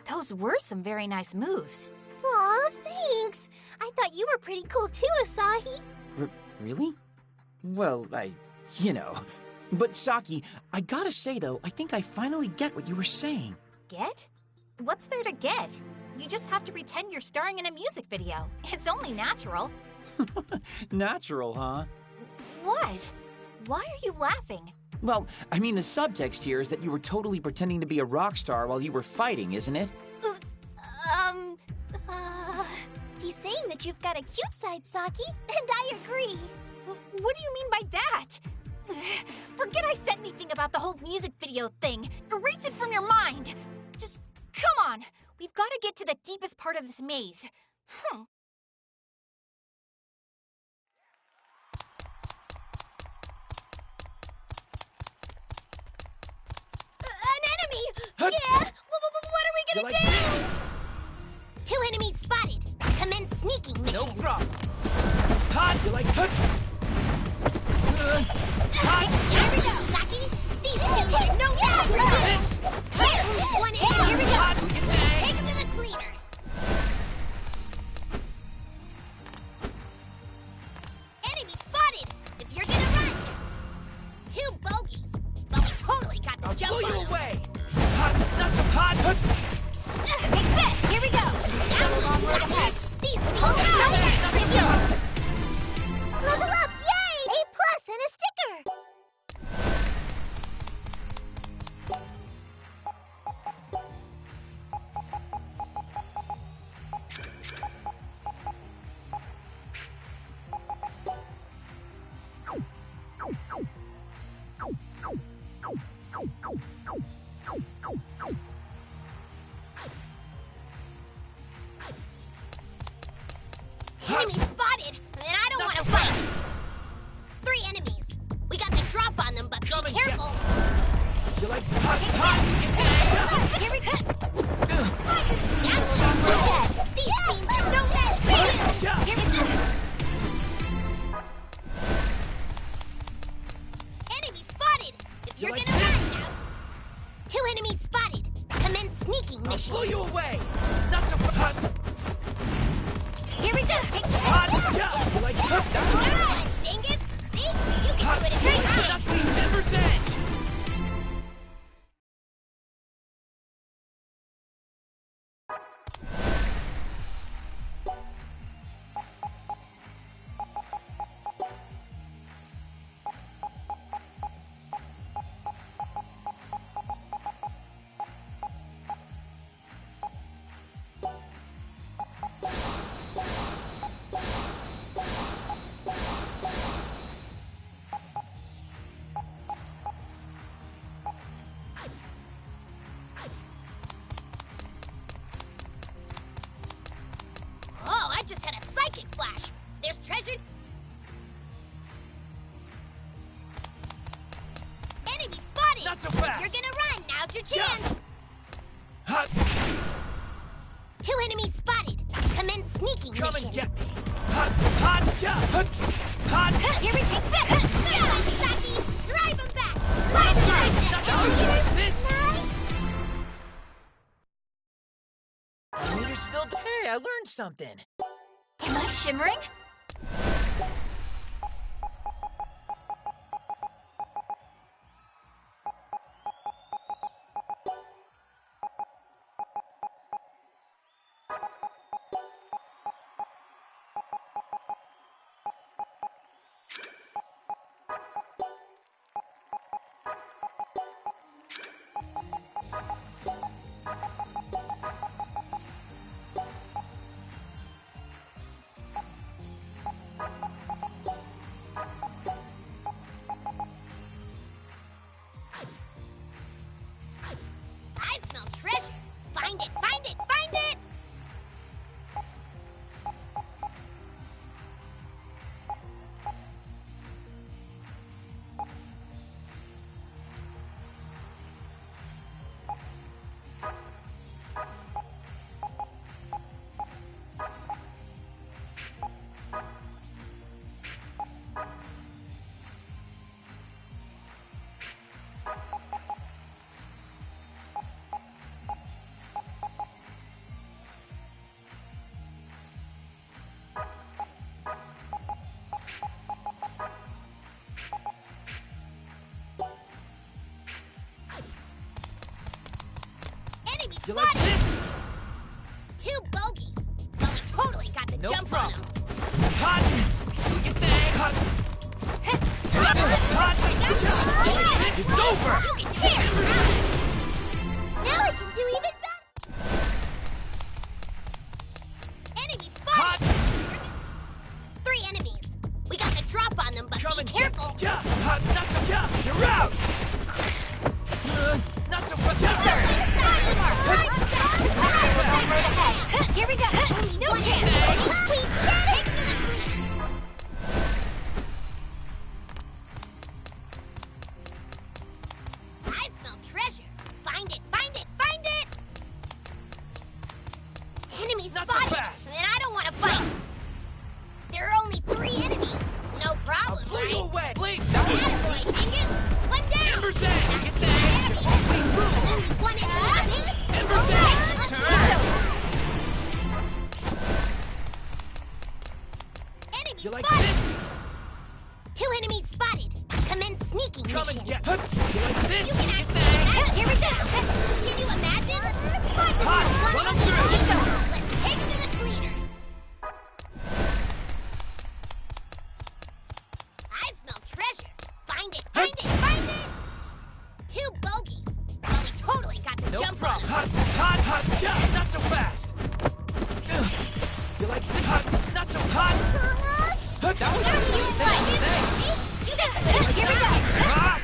Those were some very nice moves. Aw, thanks. I thought you were pretty cool too, Asahi. Really? Well, you know. But Saki, I gotta say though, I think I finally get what you were saying. Get? What's there to get? You just have to pretend you're starring in a music video. It's only natural. Natural, huh? What? Why are you laughing? Well, I mean, the subtext here is that you were totally pretending to be a rock star while you were fighting, isn't it? He's saying that you've got a cute side, Saki, and I agree. What do you mean by that? Forget I said anything about the whole music video thing. Erase it from your mind. Just, come on. We've got to get to the deepest part of this maze. An enemy! Yeah! What are we gonna do? 2 enemies spotted. Commence sneaking mission. No problem. Hot! You like Here we go, Saki. Steve, no doubt. this? Here, 1 enemy. Here we go. Hot! You bang! Take him to the cleaners. Enemy spotted. If you're gonna run. 2 bogeys. But we totally got the I'll jump blow you on 'em. away! Hot! Not so hot! Take this. Here we go. Now a long road ahead. These Level up! Yay! A+ and a sticker. Enemy spotted, and I don't want to fight. 3 enemies. We got the drop on them, but Come be and get careful. You like hot! You bang! Here we go. Now we're on the head. These beams are no match for you. Here we go. Enemy spotted. If you're like gonna run now. 2 enemies spotted. Commence sneaking I'll mission. blow you away! Not so hot! Here we go. Take the Hot! Yeah! You like Punch, dingus. See? You can do it if you're trying. Not the Ember's Edge! Oh, I just had a psychic flash. There's treasure. Enemy spotted. Not so fast. If you're gonna run, now's your chance. Hot! 2 enemies spotted. Commence sneaking Come mission. and get me! Hot! Hot! Yeah! Hot! Hot! Here we take this. Saki, drive him back. Hot! Slide Like this? Nice. Meters filled. Hey, I learned something. Am I shimmering? I smell treasure. Find it, find it, find it. Enemy You like spotted. this? 2 bogeys. But we totally got the No jump problem. on them. Hot! Do your thing! Hot! Hot! It's over! Now I can do even better. Enemy spotted. Hot! 3 enemies. We got the drop on them, You're out! Not so fast! Here we go! No chance! We get it! I smell treasure. Find it, find it, find it! Enemy Not so spotted! fast. And I don't want to fight! There are only 3 enemies. No problem, Blow right? you away! Please! Attaboy, Dingus! One down! Ember's Edge! Get that! One enemy! Ember's Edge! Turn! Enemy You like spotted! this? 2 enemies spotted. Commence sneaking Come mission. and get... You like this? You can Get act that! Here we go. Can you imagine? Hot! Run 'em through! Let's take it to the cleaners. I smell treasure. Find it, find it, find it! 2 bogeys. Well, we totally got the No jump problem. on 'em. Hot! Not so fast! You like this? Hot! Not so hot! That was You got the Here we go. Hot!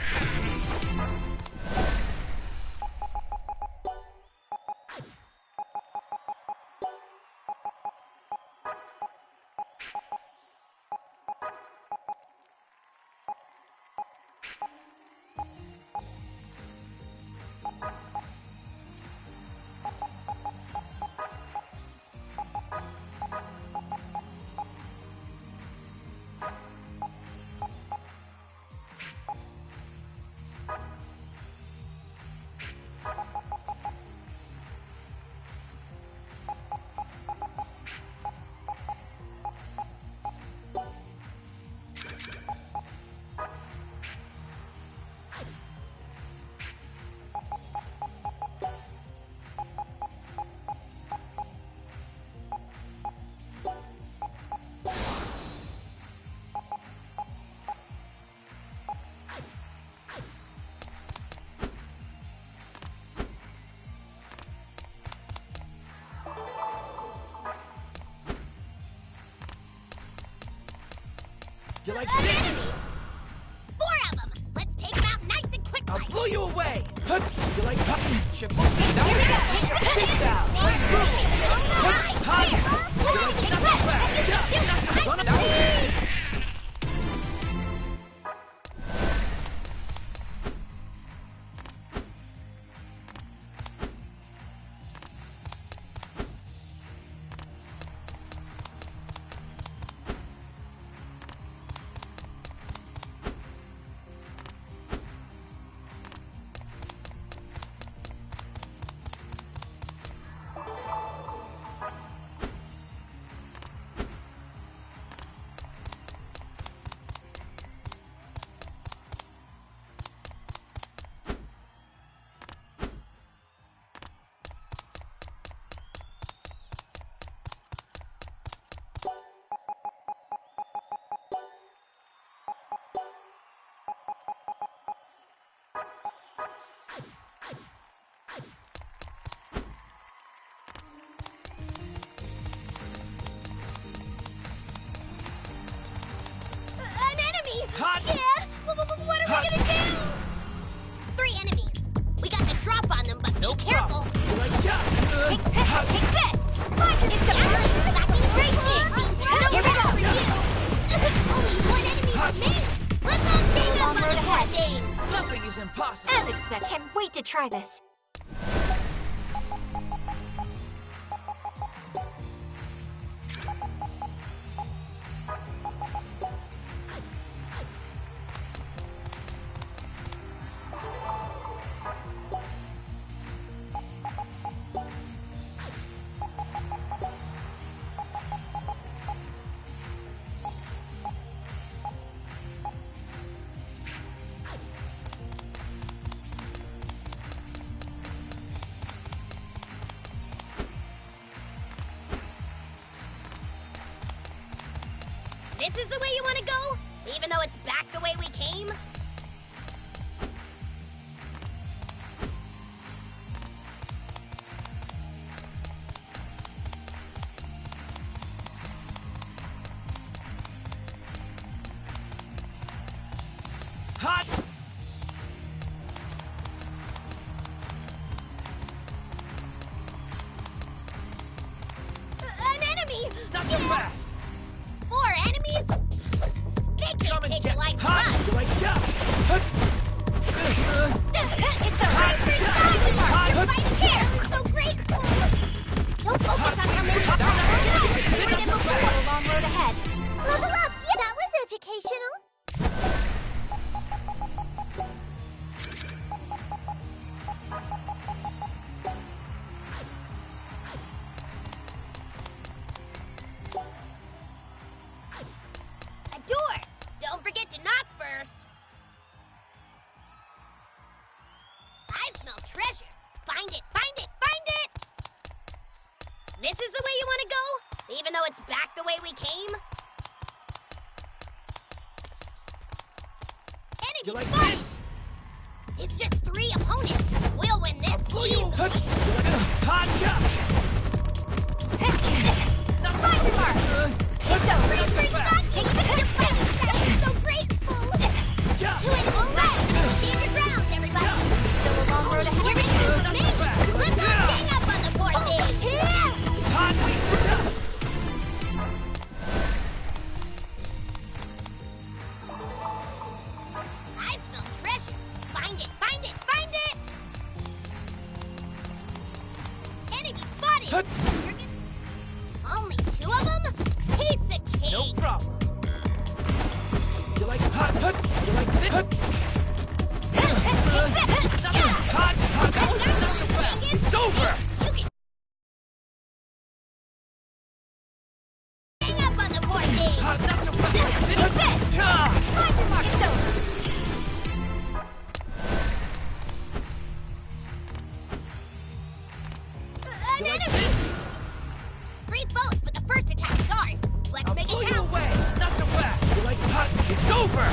You like An this? enemy! 4 of them. Let's take them out nice and quick. I'll blow you away! You like hot? Here we go. This down! Play cool! Hot! You like not so fast! Run 'em down! An enemy! Hot! Yeah! What are Hot! we gonna do? 3 enemies. We got the drop on them, but No be careful. problem. You like that? Take this! Hot! Take this! It's the right here we go! Only 1 enemy remains! Let's all stand up on the hot thing! Nothing is impossible. As expected, can't wait to try this. This is the way you want to go? Even though it's back the way we came? Hot! An enemy! Not so fast! 4 enemies? They Come can't and take get it like hot! us! You like jump! Hut! It's a record time! You're right there! We're so grateful! Don't focus on how many we're getting a long road ahead. Level up! Yeah, that was educational. A door! Don't forget to knock first. I smell treasure. Find it, find it, find it! This is the way you want to go? Even though it's back the way we came? You Enemy like spotted! this? It's just 3 opponents. We'll win this easily. Hot jump! Spider Mark! It's over. It's You're so graceful. 2 enemies left. Stand your ground, everybody. Still a long road ahead. Here it comes, me. Let's all gang up on the poor thing. Hot jump! I smell treasure. Find it, find it, find it! Enemy spotted! Hut. Only 2 of them? Piece of cake! No problem. You like hot? Hut. You like this? Hut. Hot, hot, hot. It's over! Hang up on the poor thing! Hot, not so fast. Spider Mark! It's over! An You like enemy! this? 3 foes, but the first attack's ours. Let's I'll make pull it you count. away. Not so fast. You like hot? It's over!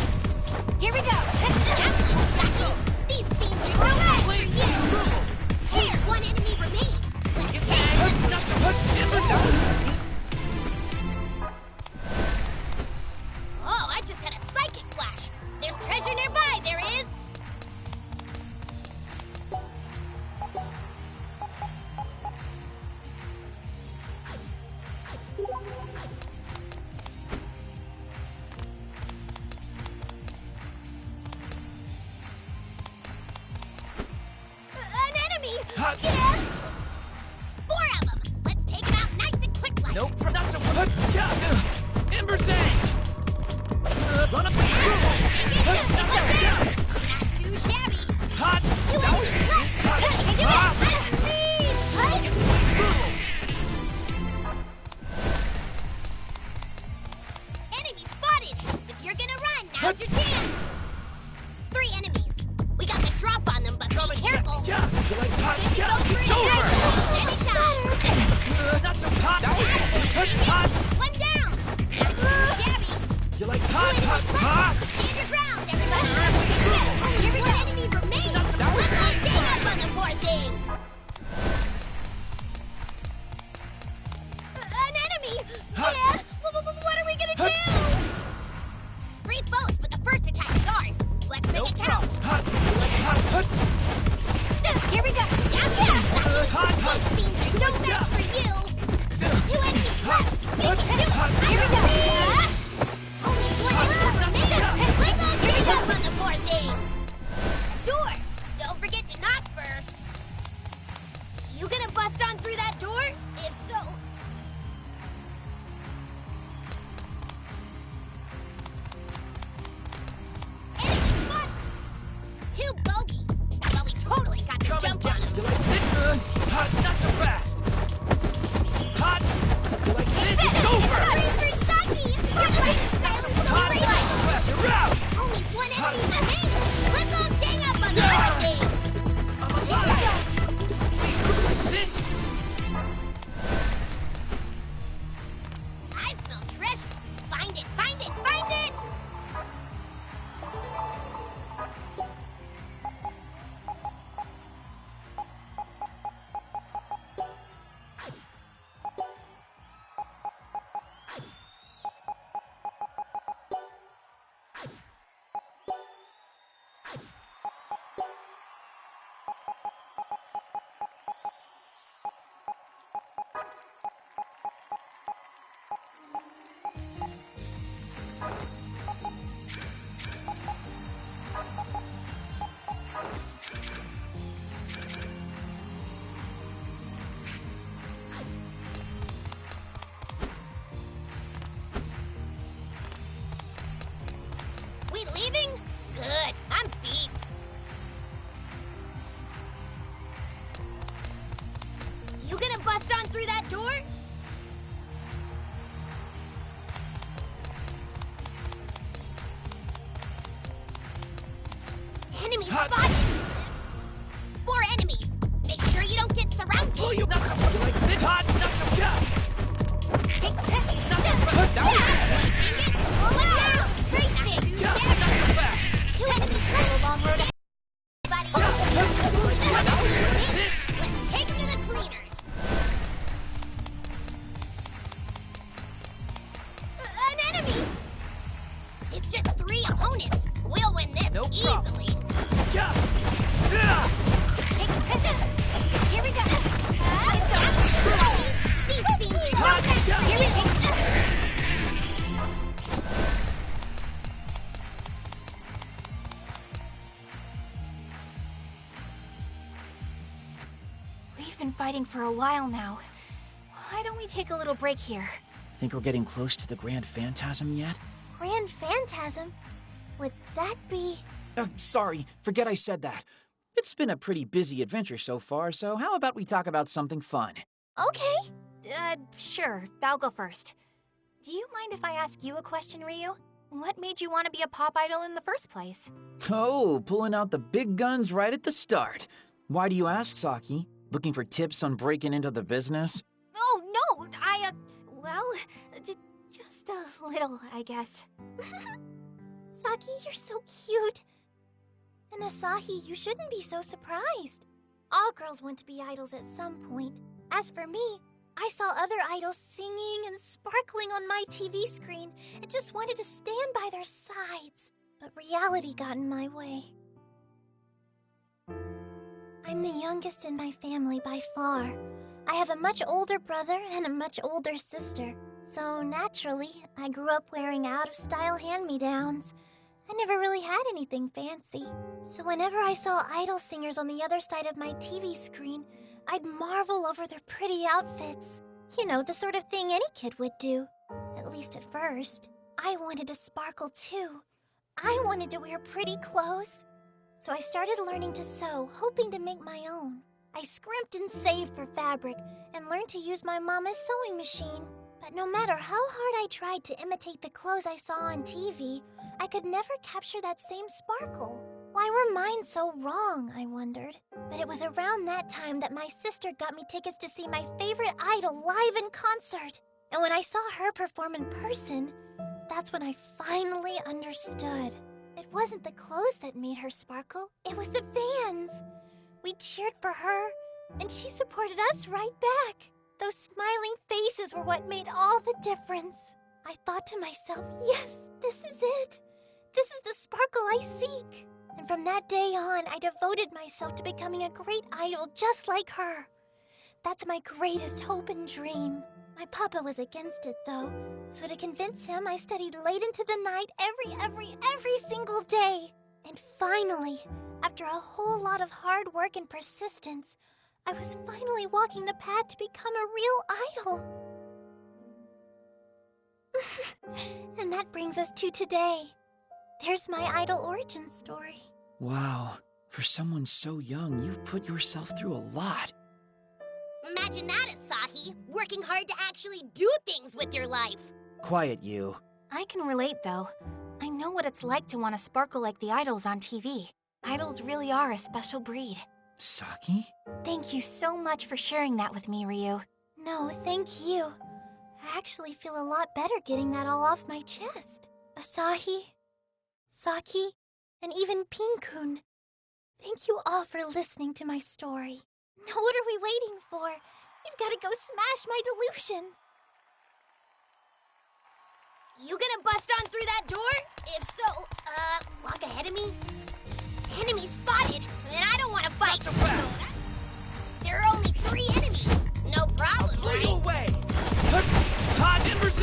Here we go. These fiends are no match for you. Here, 1 enemy remains. Let's take it. Not so fast. Oh, I just had a psychic flash. There's treasure nearby. There is. An enemy. Hot. Yeah. 4 of them. Let's take them out nice and quick like. Nope, not so fast. Ember's Edge. Run up the Not too shabby. Hot. Enemy spotted! If you're gonna run, now's your chance! 3 enemies. We got the drop on them, but be careful. You like hot? Good to go for It's it. over! Anytime. Not so hot. Hot. 1 down. Not too shabby. You like hot? Hot. Stand your ground, everybody. Here we go. 1 enemy remains. Let's all gang up on the poor thing. An enemy. Hot. Yeah. What are we gonna do? 3 foes, but the first attack is ours. Let's make it count. Hot. You like hot? Here we go. Hot. These fiends are no match for you. 2 enemies left. Here we go. Only 1 enemy remains. Let's all gang up on the poor thing. Door. Don't forget to knock first. You gonna bust on through that door? If so. Enemy spot. 2 bogeys. Well, we totally got the jump on them. You like this? Hot. Not so fast. Hot. You like this? It's over! Hot. Not so fast. You're out! Only 1 enemy remains. Let's all gang up on the poor thing. I'm alive! Like this? I smell treasure. Find it, find it, find it! spotted! 4 enemies! Make sure you don't get surrounded! Oh, you not so like this. Hot, not so good. Take this! Not so fast! Look out! Racing! Not so fast. 2 enemies left! A long road ahead! Let's take him to the cleaners! An enemy! It's just 3 opponents! We'll win this No easily! problem. Yeah. Take this! Here we go! Deep beams! Here we go! We've been fighting for a while now. Why don't we take a little break here? Think we're getting close to the Grand Phantasm yet? Grand Phantasm? Would that be... Sorry, forget I said that. It's been a pretty busy adventure so far, so how about we talk about something fun? Okay. Sure. I'll go first. Do you mind if I ask you a question, Ryu? What made you want to be a pop idol in the first place? Oh, pulling out the big guns right at the start. Why do you ask, Saki? Looking for tips on breaking into the business? Oh, no! Just a little, I guess. Saki, you're so cute. And Asahi, you shouldn't be so surprised. All girls want to be idols at some point. As for me, I saw other idols singing and sparkling on my TV screen and just wanted to stand by their sides. But reality got in my way. I'm the youngest in my family by far. I have a much older brother and a much older sister. So naturally, I grew up wearing out-of-style hand-me-downs. I never really had anything fancy. So whenever I saw idol singers on the other side of my TV screen, I'd marvel over their pretty outfits. You know, the sort of thing any kid would do. At least at first. I wanted to sparkle too. I wanted to wear pretty clothes. So I started learning to sew, hoping to make my own. I scrimped and saved for fabric, and learned to use my mama's sewing machine. But no matter how hard I tried to imitate the clothes I saw on TV, I could never capture that same sparkle. Why were mine so wrong, I wondered. But it was around that time that my sister got me tickets to see my favorite idol live in concert. And when I saw her perform in person, that's when I finally understood. It wasn't the clothes that made her sparkle, it was the fans. We cheered for her, and she supported us right back. Those smiling faces were what made all the difference. I thought to myself, yes, this is it. This is the sparkle I seek. And from that day on, I devoted myself to becoming a great idol just like her. That's my greatest hope and dream. My papa was against it, though. So to convince him, I studied late into the night every single day. And finally, after a whole lot of hard work and persistence, I was finally walking the path to become a real idol. And that brings us to today. There's my idol origin story. Wow, for someone so young, you've put yourself through a lot. Imagine that, Asahi! Working hard to actually do things with your life! Quiet, you. I can relate, though. I know what it's like to want to sparkle like the idols on TV. Idols really are a special breed. Saki? Thank you so much for sharing that with me, Ryu. No, thank you. I actually feel a lot better getting that all off my chest. Asahi, Saki, and even Pin-kun. Thank you all for listening to my story. Now what are we waiting for? We've got to go smash my delusion. You gonna bust on through that door? If so, walk ahead of me. Enemy spotted, and I don't want to fight. Not so fast. So there are only 3 enemies. No problem, Blow right? you away! Hot Ember's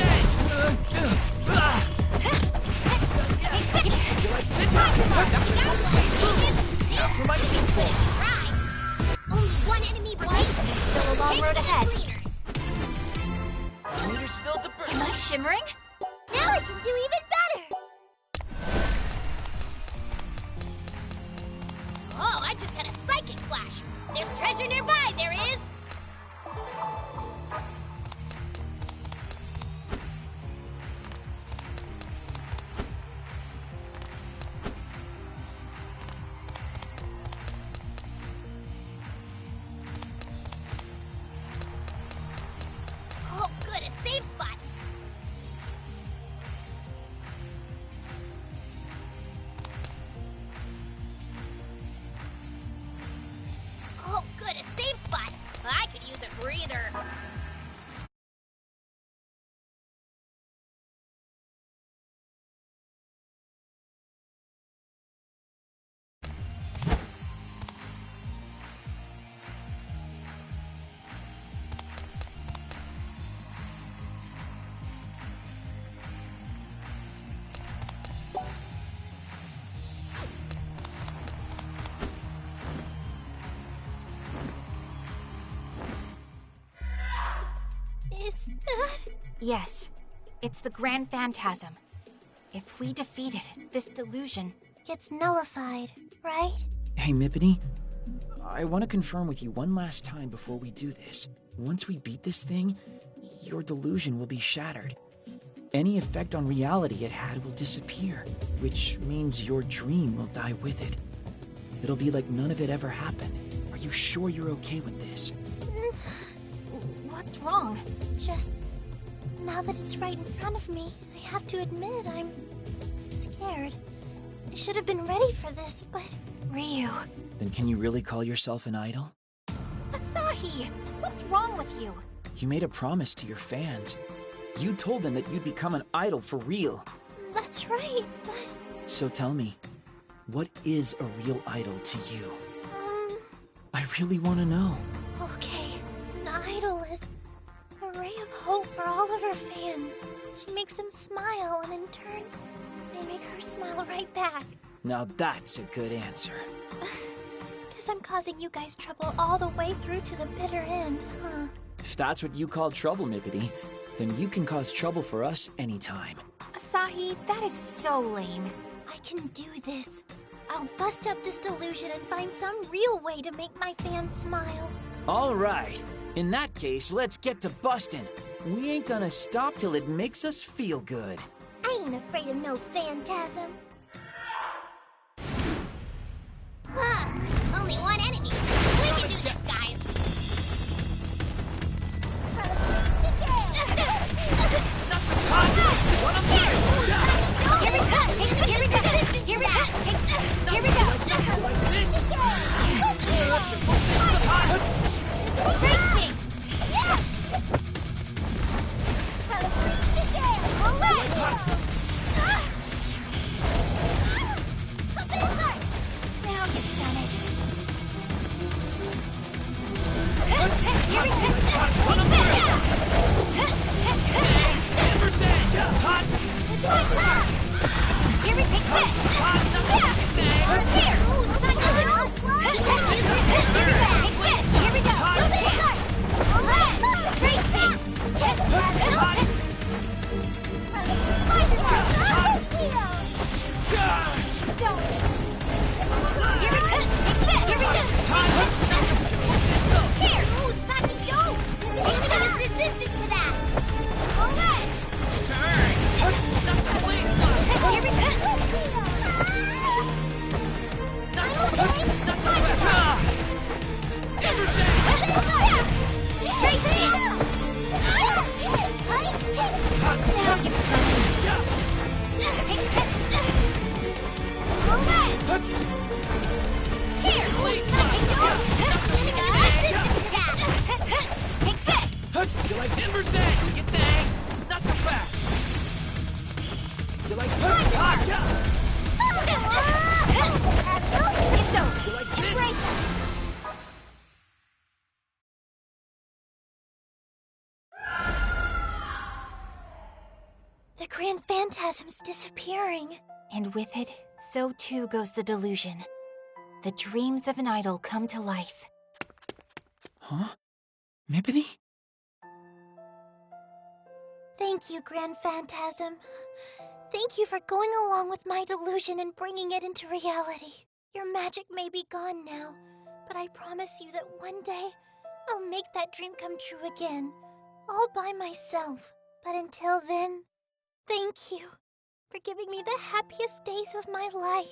Only 1 enemy remaining. There's still a long road ahead. Meters filled to burn. Am I shimmering? Now I can do even better. Oh, I just had a psychic flash. There's treasure nearby, there is. Yes, it's the Grand Phantasm. If we defeat it, this delusion Gets nullified, right? Hey, Mippity. I want to confirm with you one last time before we do this. Once we beat this thing, your delusion will be shattered. Any effect on reality it had will disappear, which means your dream will die with it. It'll be like none of it ever happened. Are you sure you're okay with this? What's wrong? Just now that it's right in front of me, I have to admit I'm scared. I should have been ready for this, but Ryu. Then can you really call yourself an idol? Asahi! What's wrong with you? You made a promise to your fans. You told them that you'd become an idol for real. that's right, but So tell me, what is a real idol to you? I really want to know. Okay. An idol is a ray of hope for all of her fans. She makes them smile, and in turn, they make her smile right back. Now that's a good answer. Guess I'm causing you guys trouble all the way through to the bitter end, huh? If that's what you call trouble, Mippity, then you can cause trouble for us anytime. Asahi, that is so lame. I can do this. I'll bust up this delusion and find some real way to make my fans smile. All right. In that case, let's get to bustin'. We ain't gonna stop till it makes us feel good. I ain't afraid of no phantasm. Only one enemy. We can do this, guys. Here we go! Here we go! Here we go! Here we go! Racing! Now you've done it. Here we Here we take this! Here we go! Don't! Here we go! Take this! Here we go! Here! Saki, yo! The enemy is resistant to that! Alright! Here we go! Now you've done it! Take this! Alright! Here! Take this! You like Denver's day? Get bang! Not so fast! You like Gotcha! It's over! You like this? The Grand Phantasm's disappearing. And with it, so too goes the delusion. The dreams of an idol come to life. Huh? Mippity? Thank you, Grand Phantasm. Thank you for going along with my delusion and bringing it into reality. Your magic may be gone now, but I promise you that one day, I'll make that dream come true again. All by myself. But until then, thank you for giving me the happiest days of my life.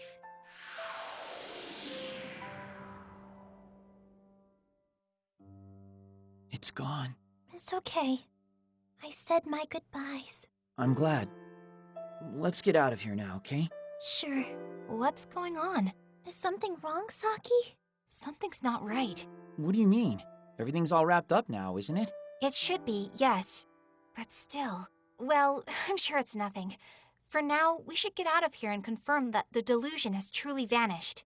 It's gone. It's okay. I said my goodbyes. I'm glad. Let's get out of here now, okay? Sure. What's going on? Is something wrong, Saki? Something's not right. What do you mean? Everything's all wrapped up now, isn't it? It should be, yes. But still. Well, I'm sure it's nothing. For now, we should get out of here and confirm that the delusion has truly vanished.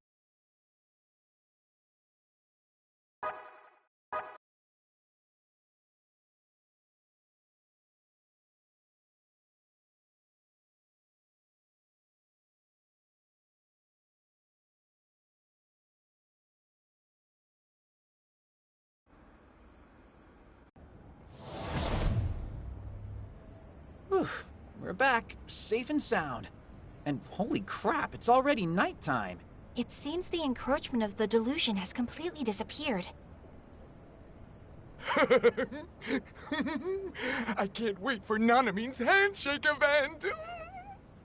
we're back, safe and sound. And holy crap, it's already nighttime. It seems the encroachment of the delusion has completely disappeared. I can't wait for Nanamin's handshake event.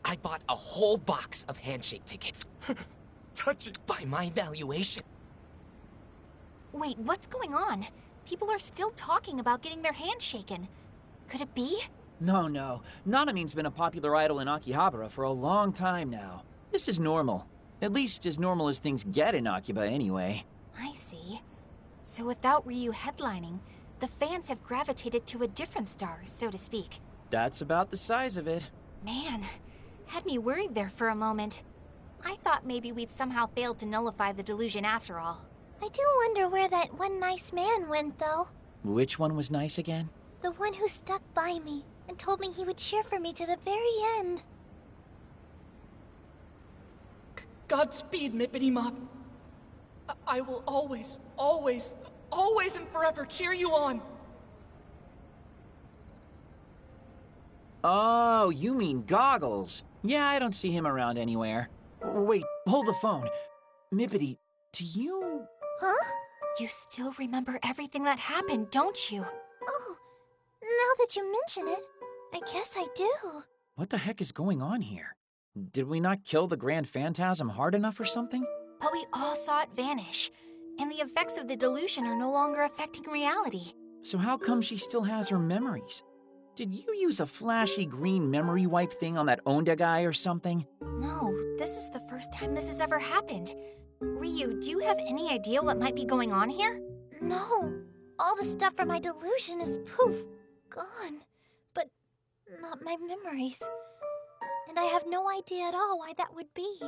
I bought a whole box of handshake tickets. Touching. By my valuation. Wait, what's going on? People are still talking about getting their hands shaken. Could it be? No. Nanamin's been a popular idol in Akihabara for a long time now. This is normal. At least as normal as things get in Akiba anyway. I see. So without Ryu headlining, the fans have gravitated to a different star, so to speak. That's about the size of it. Man, had me worried there for a moment. I thought maybe we'd somehow failed to nullify the delusion after all. I do wonder where that one nice man went, though. Which one was nice again? The one who stuck by me and told me he would cheer for me to the very end. Godspeed, Mippity Mop. I will always, always, always and forever cheer you on. Oh, you mean Goggles. Yeah, I don't see him around anywhere. Wait, hold the phone. Mippity, do you... Huh? You still remember everything that happened, don't you? Oh, now that you mention it, I guess I do. What the heck is going on here? Did we not kill the Grand Phantasm hard enough or something? But we all saw it vanish, and the effects of the delusion are no longer affecting reality. So how come she still has her memories? Did you use a flashy green memory wipe thing on that Onda guy or something? No, this is the first time this has ever happened. Ryu, do you have any idea what might be going on here? No. All the stuff from my delusion is poof, gone. But not my memories. And I have no idea at all why that would be.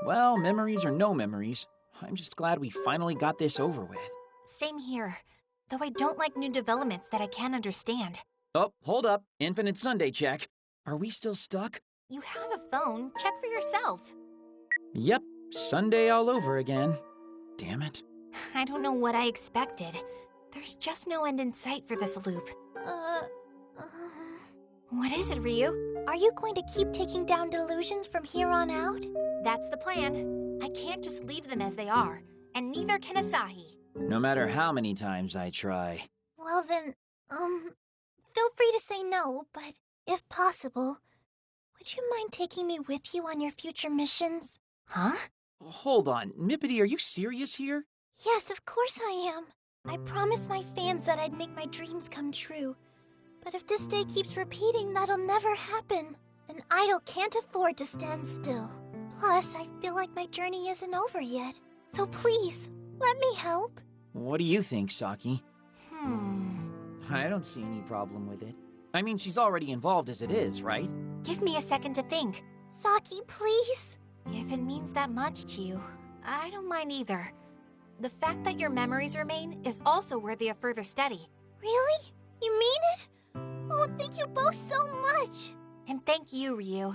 Well, memories or no memories, I'm just glad we finally got this over with. Same here. Though I don't like new developments that I can't understand. Oh, hold up. Infinite Sunday check. Are we still stuck? You have a phone. Check for yourself. Yep, Sunday all over again. Damn it. I don't know what I expected. There's just no end in sight for this loop. What is it, Ryu? Are you going to keep taking down delusions from here on out? That's the plan. I can't just leave them as they are, and neither can Asahi. No matter how many times I try. Well then, feel free to say no, but if possible, would you mind taking me with you on your future missions? Huh? Hold on, Mippity, are you serious here? Yes, of course I am. I promised my fans that I'd make my dreams come true. But if this day keeps repeating, that'll never happen. An idol can't afford to stand still. Plus, I feel like my journey isn't over yet. So please, let me help. What do you think, Saki? I I don't see any problem with it. I mean, she's already involved as it is, right? Give me a second to think. Saki, please. If it means that much to you, I don't mind either. The fact that your memories remain is also worthy of further study. Really? You mean it? Oh, thank you both so much. And thank you, Ryu.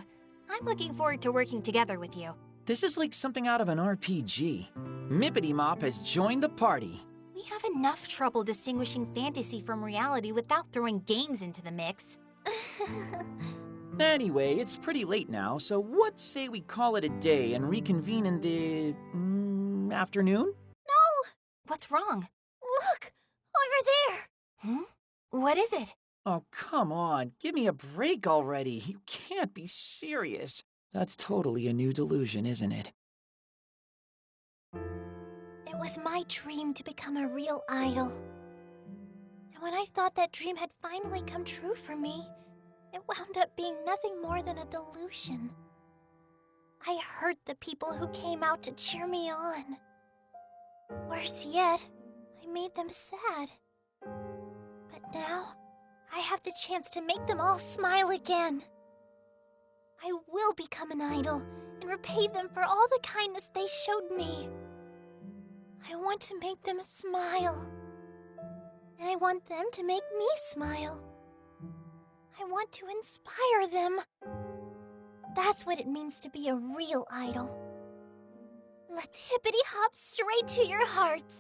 I'm looking forward to working together with you. This is like something out of an RPG. Mippity Mop has joined the party. We have enough trouble distinguishing fantasy from reality without throwing games into the mix. Anyway, it's pretty late now, so what say we call it a day and reconvene in the... afternoon? No! What's wrong? Look! Over there! What is it? Oh, come on. Give me a break already. You can't be serious. That's totally a new delusion, isn't it? It was my dream to become a real idol. And when I thought that dream had finally come true for me, it wound up being nothing more than a delusion. I hurt the people who came out to cheer me on. Worse yet, I made them sad. But now, I have the chance to make them all smile again. I will become an idol and repay them for all the kindness they showed me. I want to make them smile. And I want them to make me smile. I want to inspire them. That's what it means to be a real idol. Let's hippity hop straight to your hearts.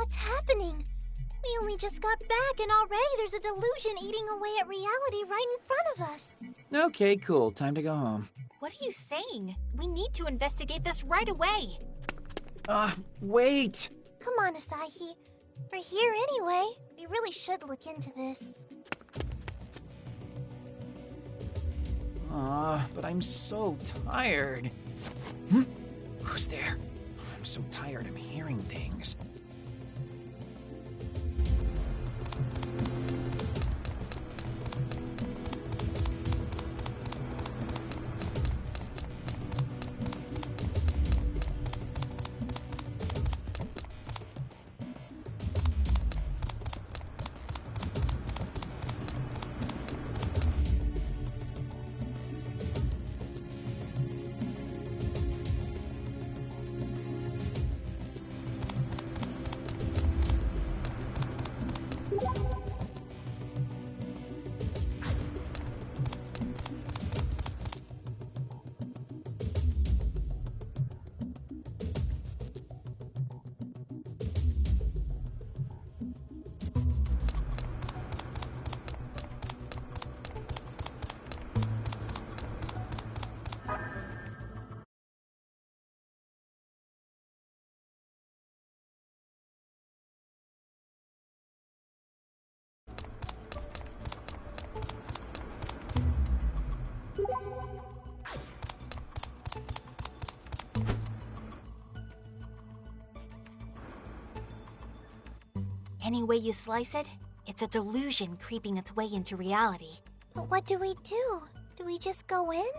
What's happening? We only just got back and already there's a delusion eating away at reality right in front of us. Okay, cool. Time to go home. What are you saying? We need to investigate this right away. Wait! Come on, Asahi. We're here anyway. We really should look into this. But I'm so tired. Who's there? I'm so tired I'm hearing things. Any way you slice it, it's a delusion creeping its way into reality. But what do we do? Do we just go in?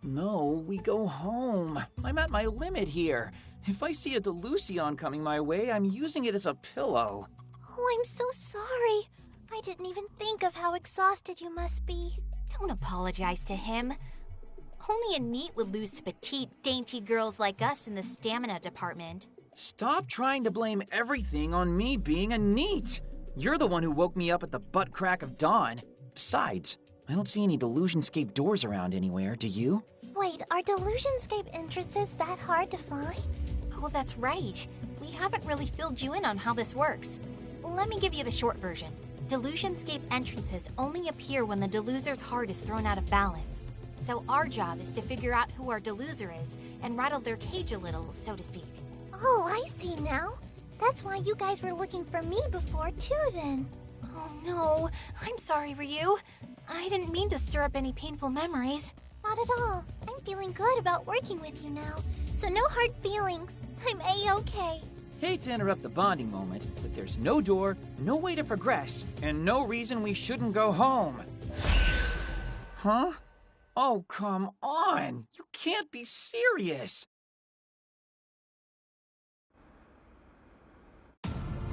No, we go home. I'm at my limit here. If I see a delusion coming my way, I'm using it as a pillow. Oh, I'm so sorry. I didn't even think of how exhausted you must be. Don't apologize to him. Only a NEET would lose to petite, dainty girls like us in the stamina department. Stop trying to blame everything on me being a NEET. You're the one who woke me up at the butt crack of dawn. Besides, I don't see any Delusionscape doors around anywhere, do you? Wait, are Delusionscape entrances that hard to find? Oh, that's right. We haven't really filled you in on how this works. Let me give you the short version. Delusionscape entrances only appear when the deluser's heart is thrown out of balance. So our job is to figure out who our deluser is and rattle their cage a little, so to speak. Oh, I see now. That's why you guys were looking for me before, too, then. Oh no, I'm sorry, Ryu. I didn't mean to stir up any painful memories. Not at all. I'm feeling good about working with you now. So no hard feelings. I'm A-okay. Hate to interrupt the bonding moment, but there's no door, no way to progress, and no reason we shouldn't go home. Huh? Oh, come on! You can't be serious!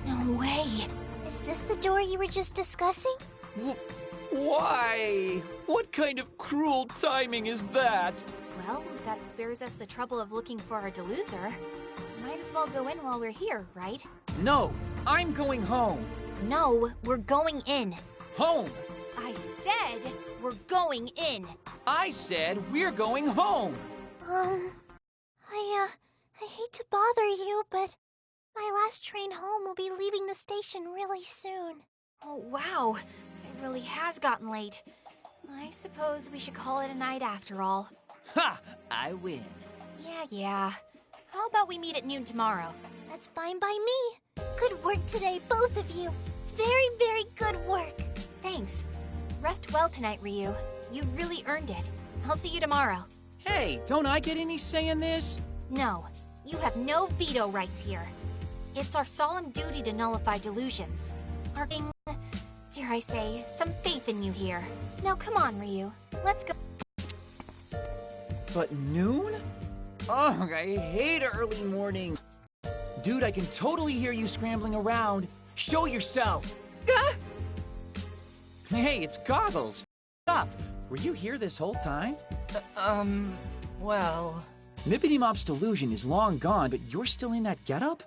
No way. Is this the door you were just discussing? Why? What kind of cruel timing is that? Well, that spares us the trouble of looking for our deluser. Might as well go in while we're here, right? No, I'm going home. No, we're going in. Home! I said we're going in. I said we're going home. I hate to bother you, but my last train home will be leaving the station really soon. Oh, wow. It really has gotten late. I suppose we should call it a night after all. Ha! I win. Yeah. How about we meet at noon tomorrow? That's fine by me. Good work today, both of you. Very, very good work. Thanks. Rest well tonight, Ryu. You really earned it. I'll see you tomorrow. Hey, don't I get any say in this? No, you have no veto rights here. It's our solemn duty to nullify delusions. Our dare I say, some faith in you here. Now come on, Ryu. Let's go. But noon? Oh, I hate early morning. Dude, I can totally hear you scrambling around. Show yourself. Hey, it's Goggles. Stop. Were you here this whole time? Well... Mippity Mop's delusion is long gone, but you're still in that getup?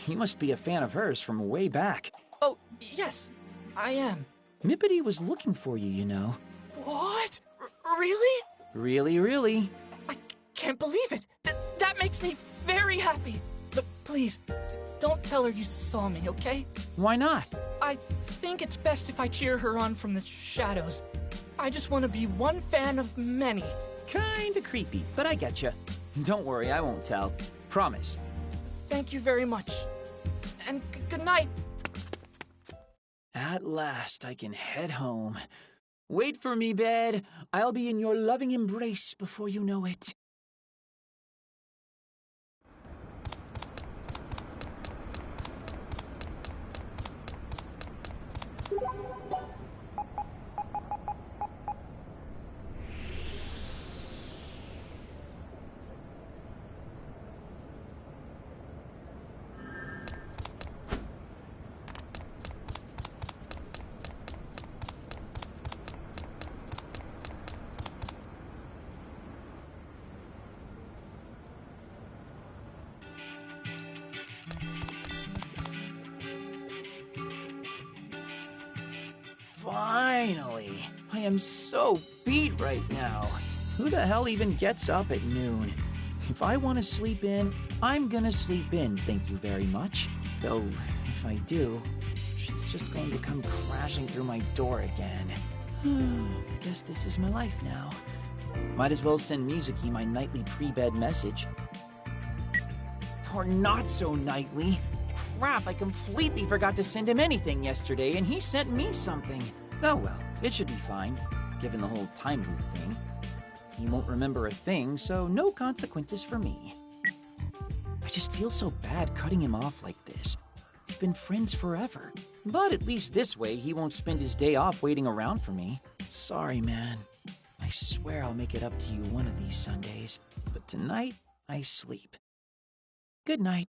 You must be a fan of hers from way back. Oh, yes, I am. Mippity was looking for you, you know. What? Really? Really? I can't believe it. That makes me very happy. But please, don't tell her you saw me, okay? Why not? I think it's best if I cheer her on from the shadows. I just want to be one fan of many. Kinda creepy, but I getcha. Don't worry, I won't tell. Promise. Thank you very much. And good night. At last, I can head home. Wait for me, bed. I'll be in your loving embrace before you know it. Finally! I am so beat right now. Who the hell even gets up at noon? If I want to sleep in, I'm gonna sleep in, thank you very much. Though, if I do, she's just going to come crashing through my door again. I guess this is my life now. Might as well send Mizuki my nightly pre-bed message. Or not so nightly. Crap, I completely forgot to send him anything yesterday, and he sent me something. Oh well, it should be fine, given the whole time loop thing. He won't remember a thing, so no consequences for me. I just feel so bad cutting him off like this. We've been friends forever. But at least this way, he won't spend his day off waiting around for me. Sorry, man. I swear I'll make it up to you one of these Sundays. But tonight, I sleep. Good night.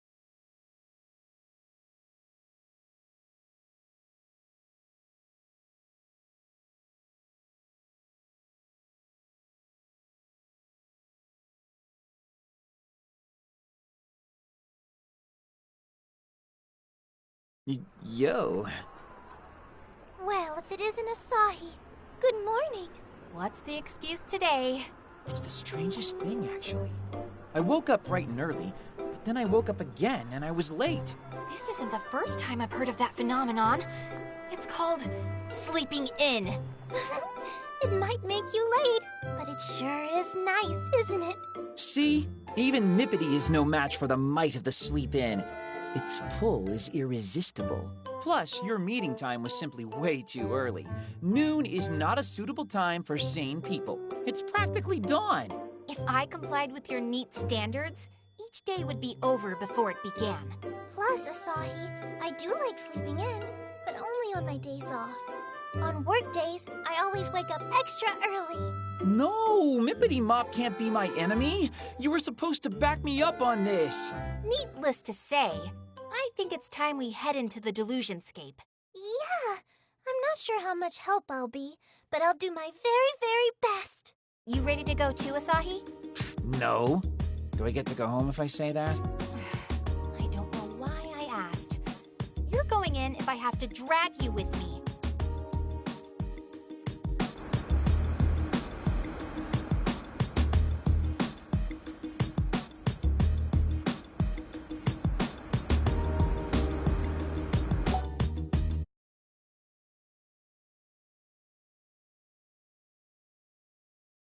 Yo. Well, if it isn't Asahi, good morning. What's the excuse today? It's the strangest thing, actually. I woke up bright and early, but then I woke up again and I was late. This isn't the first time I've heard of that phenomenon. It's called sleeping in. It might make you late, but it sure is nice, isn't it? See? Even Nippity is no match for the might of the sleep-in. Its pull is irresistible. Plus, your meeting time was simply way too early. Noon is not a suitable time for sane people. It's practically dawn. If I complied with your neat standards, each day would be over before it began. Plus, Asahi, I do like sleeping in, but only on my days off. On work days, I always wake up extra early. No, Mippity Mop can't be my enemy. You were supposed to back me up on this. Needless to say, I think it's time we head into the Delusionscape. Yeah, I'm not sure how much help I'll be, but I'll do my very, very best. You ready to go too, Asahi? No. Do I get to go home if I say that? I don't know why I asked. You're going in if I have to drag you with me.